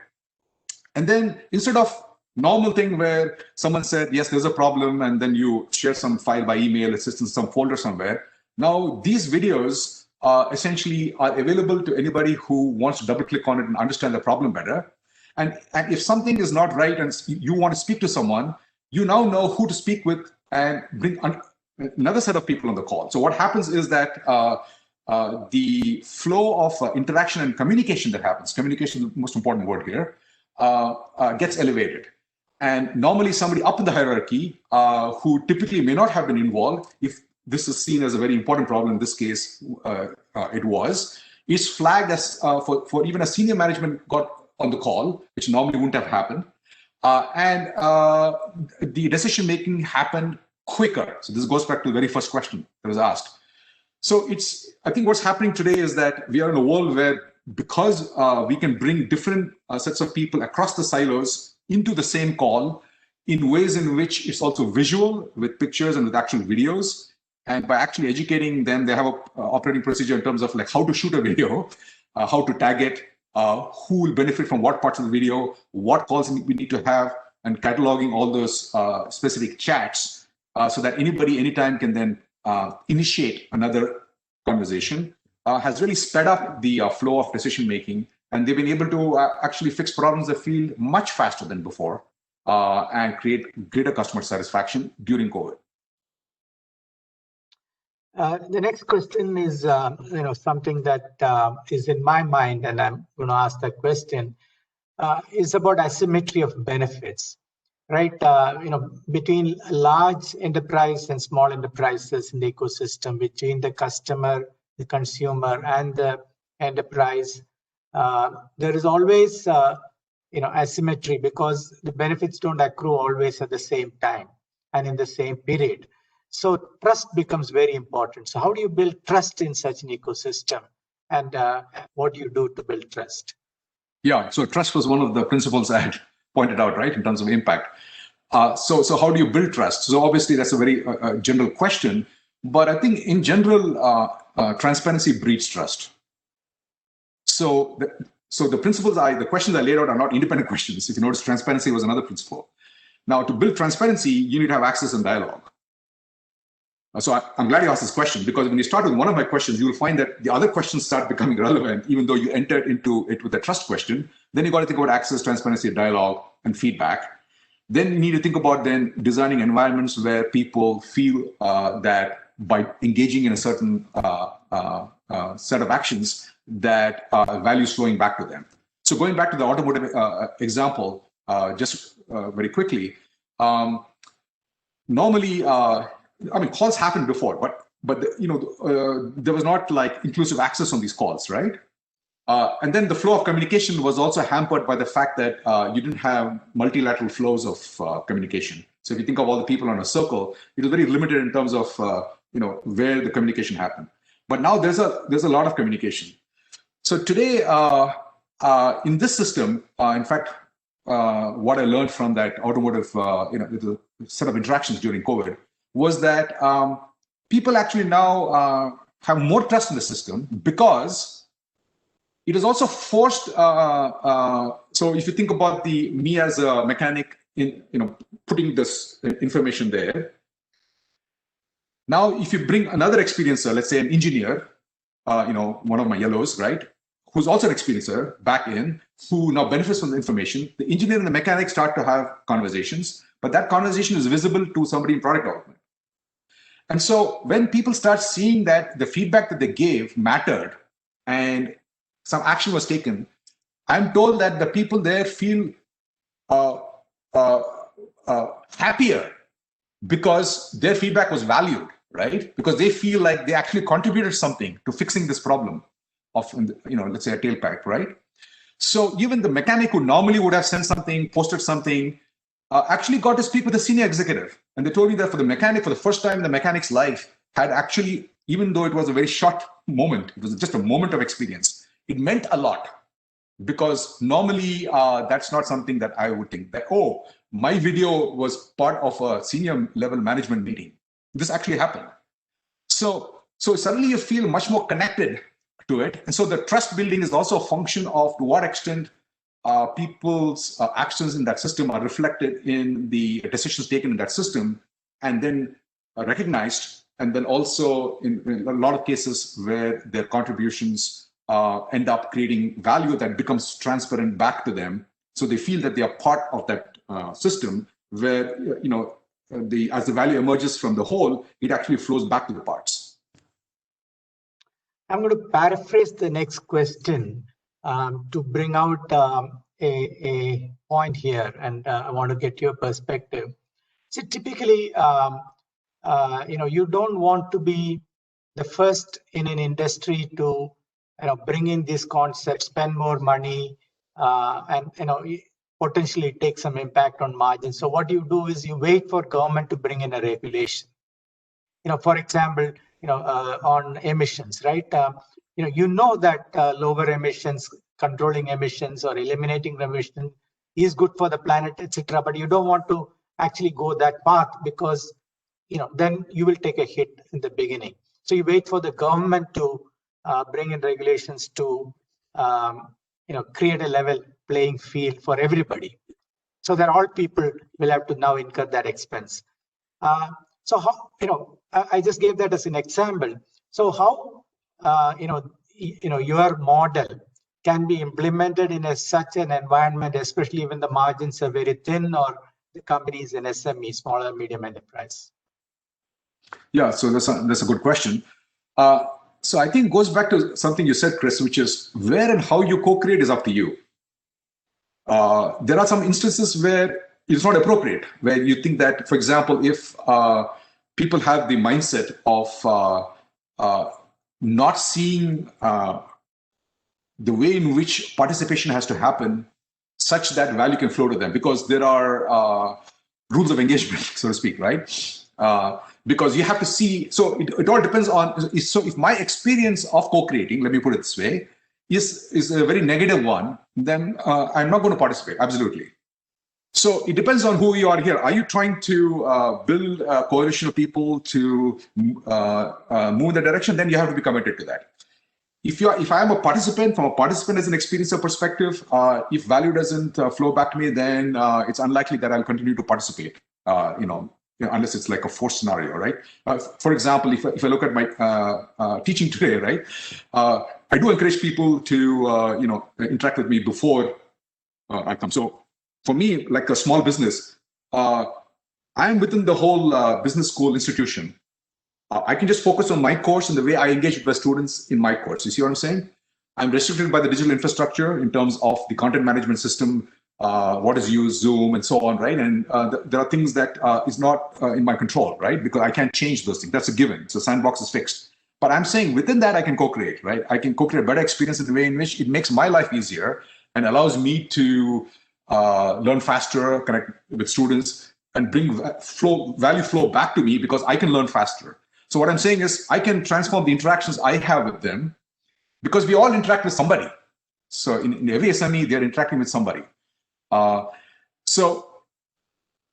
And then instead of normal thing where someone said, yes, there's a problem, and then you share some file by email, it's in some folder somewhere. Now, these videos essentially are available to anybody who wants to double click on it and understand the problem better. And if something is not right and you want to speak to someone, you now know who to speak with and bring another set of people on the call. So what happens is that the flow of interaction and communication that happens, communication is the most important word here, gets elevated. And normally somebody up in the hierarchy who typically may not have been involved, if this is seen as a very important problem, in this case it was, is flagged as for even a senior management got on the call, which normally wouldn't have happened. And the decision making happened quicker. So this goes back to the very first question that was asked. So I think what's happening today is that we are in a world where, because we can bring different sets of people across the silos into the same call in ways in which it's also visual with pictures and with actual videos. And by actually educating them, they have an operating procedure in terms of like how to shoot a video, how to tag it, who will benefit from what parts of the video, what calls we need to have, and cataloging all those specific chats so that anybody, anytime can then initiate another conversation, has really sped up the flow of decision making. And they've been able to actually fix problems in the field much faster than before and create greater customer satisfaction during COVID. The next question is, something that is in my mind, and I'm going to ask that question, is about asymmetry of benefits, right? Between large enterprise and small enterprises in the ecosystem, between the customer, the consumer, and the enterprise, there is always, asymmetry because the benefits don't accrue always at the same time and in the same period. So trust becomes very important. So how do you build trust in such an ecosystem? And what do you do to build trust? Yeah, so trust was one of the principles I had pointed out, right, in terms of impact. So how do you build trust? So obviously that's a very general question, but I think in general, transparency breeds trust. So the principles the questions I laid out are not independent questions. If you notice, transparency was another principle. Now, to build transparency, you need to have access and dialogue. So I'm glad you asked this question, because when you start with one of my questions, you will find that the other questions start becoming relevant, even though you entered into it with a trust question. Then you got to think about access, transparency, dialogue, and feedback. Then you need to think about then designing environments where people feel that by engaging in a certain set of actions, that value is flowing back to them. So going back to the automotive example, just very quickly, normally, I mean, calls happened before, but there was not like inclusive access on these calls, right? And then the flow of communication was also hampered by the fact that you didn't have multilateral flows of communication. So if you think of all the people on a circle, it was very limited in terms of where the communication happened. But now there's a lot of communication. So today in this system, in fact, what I learned from that automotive the set of interactions during COVID was that people actually now have more trust in the system, because it is also forced. So if you think about me as a mechanic in putting this information there. Now, if you bring another experiencer, let's say an engineer, one of my yellows, right, who's also an experiencer back in, who now benefits from the information, the engineer and the mechanic start to have conversations, but that conversation is visible to somebody in product development. And so when people start seeing that the feedback that they gave mattered and some action was taken, I'm told that the people there feel happier because their feedback was valued, right? Because they feel like they actually contributed something to fixing this problem of, let's say a tailpipe, right? So even the mechanic who normally would have sent something, posted something, actually got to speak with a senior executive. And they told me that for the mechanic, for the first time in the mechanic's life, had actually, even though it was a very short moment, it was just a moment of experience, it meant a lot. Because normally that's not something that I would think that, oh, my video was part of a senior level management meeting. This actually happened. So suddenly you feel much more connected to it. And so the trust building is also a function of to what extent people's actions in that system are reflected in the decisions taken in that system, and then recognized, and then also in a lot of cases where their contributions end up creating value that becomes transparent back to them, so they feel that they are part of that system, where as the value emerges from the whole, it actually flows back to the parts. I'm going to paraphrase the next question to bring out a point here, and I want to get your perspective. So typically, you don't want to be the first in an industry to bring in this concept, spend more money, and potentially take some impact on margins. So what you do is you wait for government to bring in a regulation. For example, on emissions, right? That lower emissions, controlling emissions, or eliminating emissions is good for the planet, etc. But you don't want to actually go that path, because then you will take a hit in the beginning. So you wait for the government to bring in regulations to create a level playing field for everybody, so that all people will have to now incur that expense. So how, I just gave that as an example. So how your model can be implemented in such an environment, especially when the margins are very thin, or the company is an SME, smaller medium enterprise? Yeah, so that's a good question. So I think it goes back to something you said, Chris, which is where and how you co-create is up to you. There are some instances where it's not appropriate, where you think that, for example, if people have the mindset of not seeing the way in which participation has to happen such that value can flow to them, because there are rules of engagement, so to speak, right? Because you have to see, so it all depends on, so if my experience of co-creating, let me put it this way, is a very negative one, then I'm not going to participate, absolutely. So it depends on who you are here. Are you trying to build a coalition of people to move in the direction? Then you have to be committed to that. If I am a participant, from a participant as an experiencer perspective, if value doesn't flow back to me, then it's unlikely that I'll continue to participate. Unless it's like a forced scenario, right? For example, if I look at my teaching today, right, I do encourage people to interact with me before I come. So for me, like a small business, I am within the whole business school institution. I can just focus on my course and the way I engage with my students in my course. You see what I'm saying? I'm restricted by the digital infrastructure in terms of the content management system, what is used, Zoom, and so on, right? And there are things that is not in my control, right? Because I can't change those things. That's a given. So sandbox is fixed. But I'm saying within that, I can co-create, right? I can co-create a better experience in the way in which it makes my life easier and allows me to learn faster, connect with students, and bring value flow back to me because I can learn faster. So what I'm saying is I can transform the interactions I have with them because we all interact with somebody. So in every SME, they're interacting with somebody. But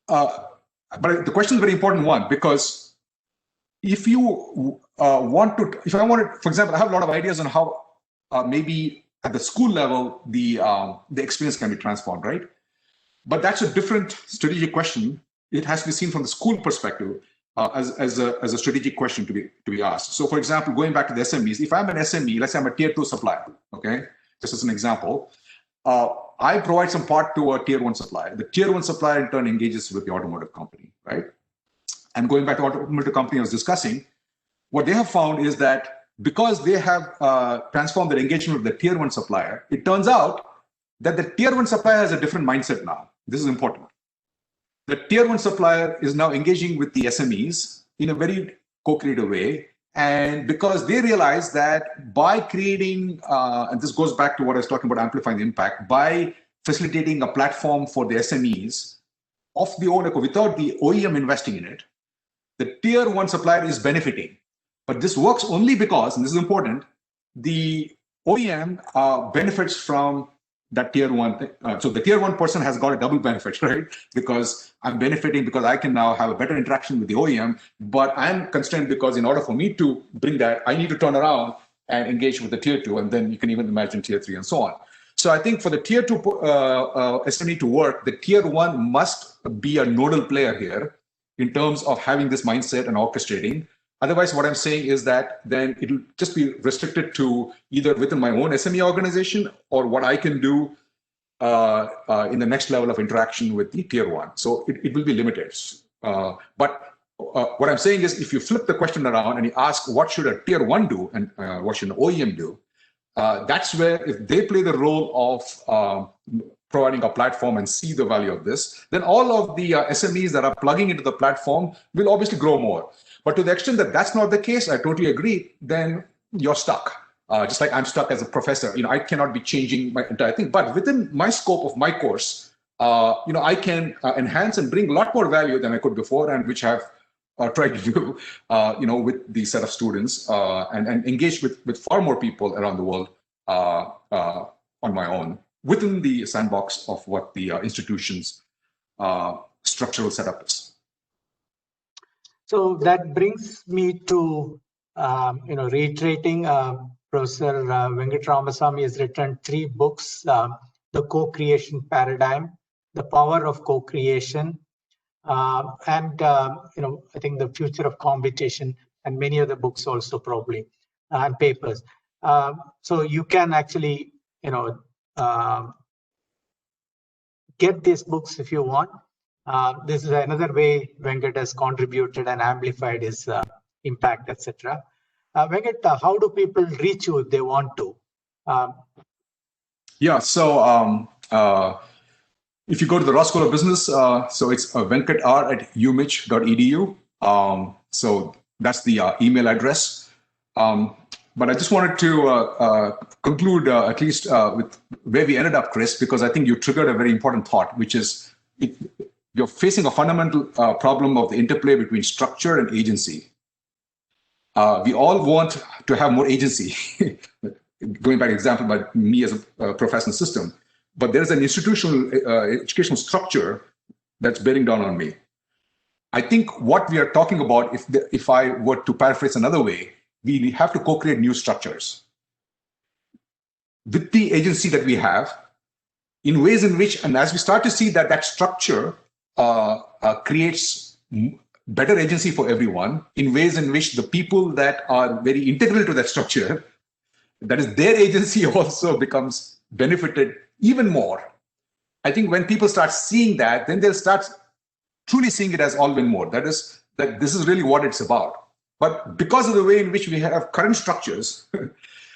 the question is a very important one because if you if I wanted, for example, I have a lot of ideas on how maybe at the school level, the experience can be transformed, right? But that's a different strategic question. It has to be seen from the school perspective as a strategic question to be asked. So for example, going back to the SMEs, if I'm an SME, let's say I'm a tier 2 supplier, okay? Just as an example, I provide some part to a tier 1 supplier. The tier 1 supplier in turn engages with the automotive company, right? And going back to automotive company I was discussing, what they have found is that because they have transformed their engagement with the tier 1 supplier, it turns out that the tier 1 supplier has a different mindset now. This is important. The tier 1 supplier is now engaging with the SMEs in a very co-creative way. And because they realize that by creating, and this goes back to what I was talking about, amplifying the impact, by facilitating a platform for the SMEs of the own accord, without the OEM investing in it, the tier 1 supplier is benefiting. But this works only because, and this is important, the OEM benefits from that tier 1. So the tier 1 person has got a double benefit, right? Because I'm benefiting because I can now have a better interaction with the OEM, but I'm constrained because in order for me to bring that, I need to turn around and engage with the tier 2, and then you can even imagine tier 3 and so on. So I think for the tier 2 SME to work, the tier 1 must be a nodal player here in terms of having this mindset and orchestrating. Otherwise, what I'm saying is that then it'll just be restricted to either within my own SME organization or what I can do in the next level of interaction with the tier 1. So it will be limited. But what I'm saying is if you flip the question around and you ask what should a tier 1 do and what should an OEM do, that's where if they play the role of providing a platform and see the value of this, then all of the SMEs that are plugging into the platform will obviously grow more. But to the extent that that's not the case, I totally agree, then you're stuck. Just like I'm stuck as a professor, I cannot be changing my entire thing. But within my scope of my course, I can enhance and bring a lot more value than I could before, and which I've tried to do, with the set of students and engage with far more people around the world on my own, within the sandbox of what the institution's structural setup is. So that brings me to, reiterating, Professor Venkat Ramasamy has written 3 books, The Co-Creation Paradigm, The Power of Co-Creation, and, I think The Future of Competition, and many other books also probably, and papers. So you can actually, get these books if you want. This is another way Venkat has contributed and amplified his impact, etc. Venkat, how do people reach you if they want to? So if you go to the Raw School of Business, so it's venkatar@umich.edu. So that's the email address. But I just wanted to conclude at least with where we ended up, Chris, because I think you triggered a very important thought, which is you're facing a fundamental problem of the interplay between structure and agency. We all want to have more agency, going back to example by me as a professional system, but there's an institutional educational structure that's bearing down on me. I think what we are talking about, if I were to paraphrase another way, we have to co-create new structures with the agency that we have, in ways in which, and as we start to see that structure creates better agency for everyone, in ways in which the people that are very integral to that structure, that is their agency, also becomes benefited even more. I think when people start seeing that, then they'll start truly seeing it as all win more. That is, that this is really what it's about. But because of the way in which we have current structures,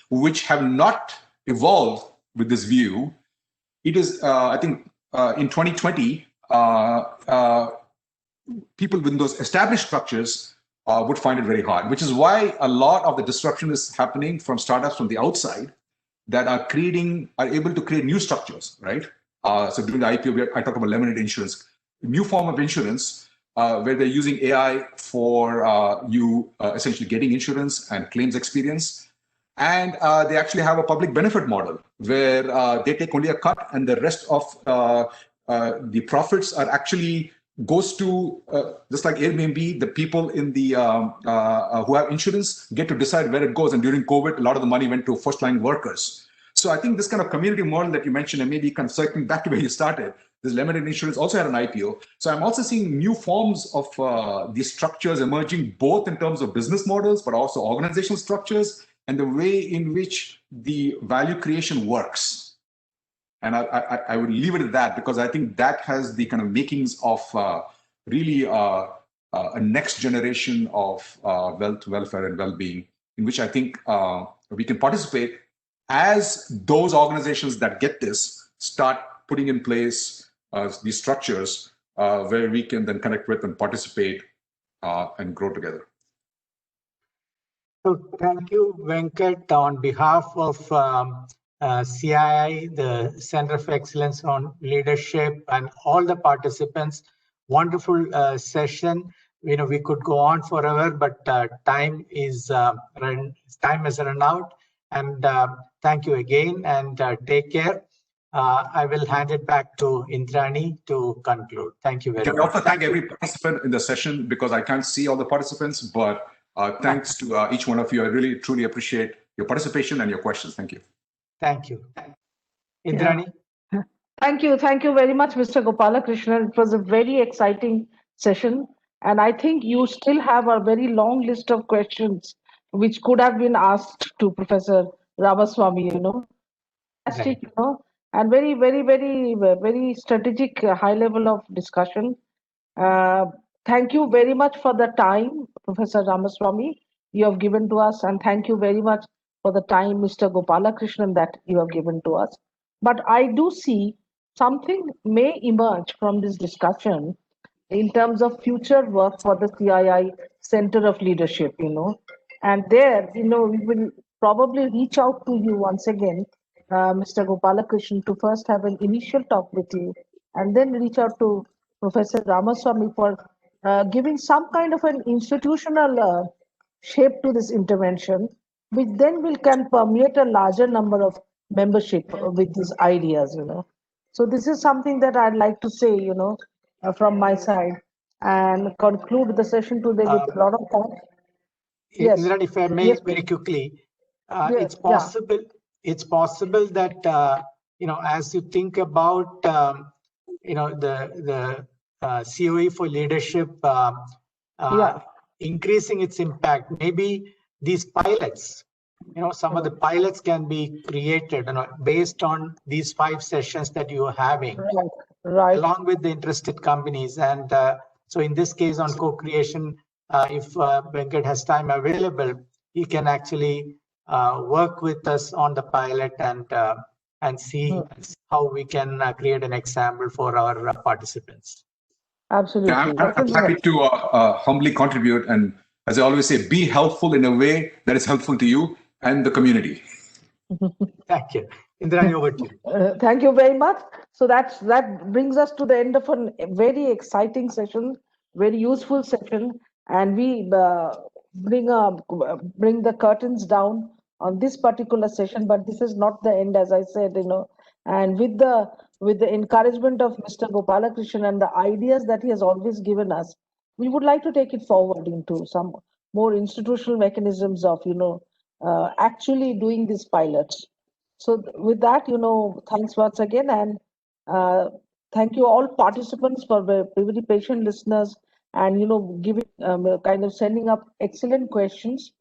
which have not evolved with this view, it is, I think, in 2020, people within those established structures would find it very hard, which is why a lot of the disruption is happening from startups from the outside that are able to create new structures, right? So during the IPO, I talked about lemonade insurance, a new form of insurance where they're using AI for you essentially getting insurance and claims experience. And they actually have a public benefit model where they take only a cut, and the rest of the profits are actually goes to, just like Airbnb, the people in the who have insurance get to decide where it goes. And during COVID, a lot of the money went to first-line workers. So I think this kind of community model that you mentioned, and maybe kind of circling back to where you started, this lemonade insurance also had an IPO. So I'm also seeing new forms of these structures emerging, both in terms of business models, but also organizational structures, and the way in which the value creation works. And I would leave it at that, because I think that has the kind of makings of really a next generation of wealth, welfare, and well-being, in which I think we can participate as those organizations that get this start putting in place these structures where we can then connect with and participate and grow together. So thank you, Venkat, on behalf of CII, the Center of Excellence on Leadership, and all the participants. Wonderful session. You know, we could go on forever, but time has run out. And thank you again, and take care. I will hand it back to Indrani to conclude. Thank you very much. Can I also thank every participant in the session, because I can't see all the participants, but thanks to each one of you. I really, truly appreciate your participation and your questions. Thank you. Thank you. Indrani? Yeah. Thank you very much, Mr. Gopalakrishnan. It was a very exciting session. And I think you still have a very long list of questions which could have been asked to Professor Ramaswamy, Fantastic, and very, very, very, very strategic high level of discussion. Thank you very much for the time, Professor Ramaswamy, you have given to us, and thank you very much for the time, Mr. Gopalakrishnan, that you have given to us. But I do see something may emerge from this discussion in terms of future work for the CII Center of Leadership, and there, we will probably reach out to you once again, Mr. Gopalakrishnan, to first have an initial talk with you, and then reach out to Professor Ramaswamy for giving some kind of an institutional shape to this intervention, which then can permeate a larger number of membership with these ideas, So this is something that I'd like to say, from my side, and conclude the session today with a lot of thought. Yes. If I may, very quickly, it's possible. Yeah. It's possible that as you think about the COE for leadership increasing its impact, maybe these pilots, some of the pilots can be created based on these 5 sessions that you are having, right, along with the interested companies. And so in this case, on co-creation, if Venkat has time available, he can actually work with us on the pilot and see how we can create an example for our participants. Absolutely. Yeah, I'm happy to humbly contribute, and as I always say, be helpful in a way that is helpful to you and the community. Thank you. Indrani, over to you. Thank you very much. So that brings us to the end of a very exciting session, very useful session, and we bring the curtains down on this particular session. But this is not the end, as I said, and with the with the encouragement of Mr. Gopalakrishnan and the ideas that he has always given us, we would like to take it forward into some more institutional mechanisms of, actually doing these pilots. So with that, thanks once again, and thank you all participants for the very patient listeners and, giving kind of sending up excellent questions.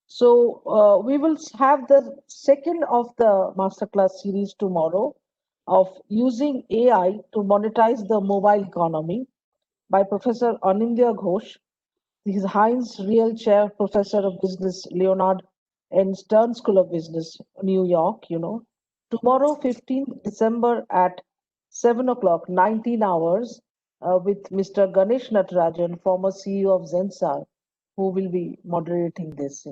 So we will have the second of the masterclass series tomorrow of using AI to monetize the mobile economy by Professor Anindya Ghosh. He's Heinz Real Chair Professor of Business, Leonard and Stern School of Business, New York. Tomorrow, 15th December at 7 o'clock, 19 hours, with Mr. Ganesh Natarajan, former CEO of Zensar, who will be moderating this.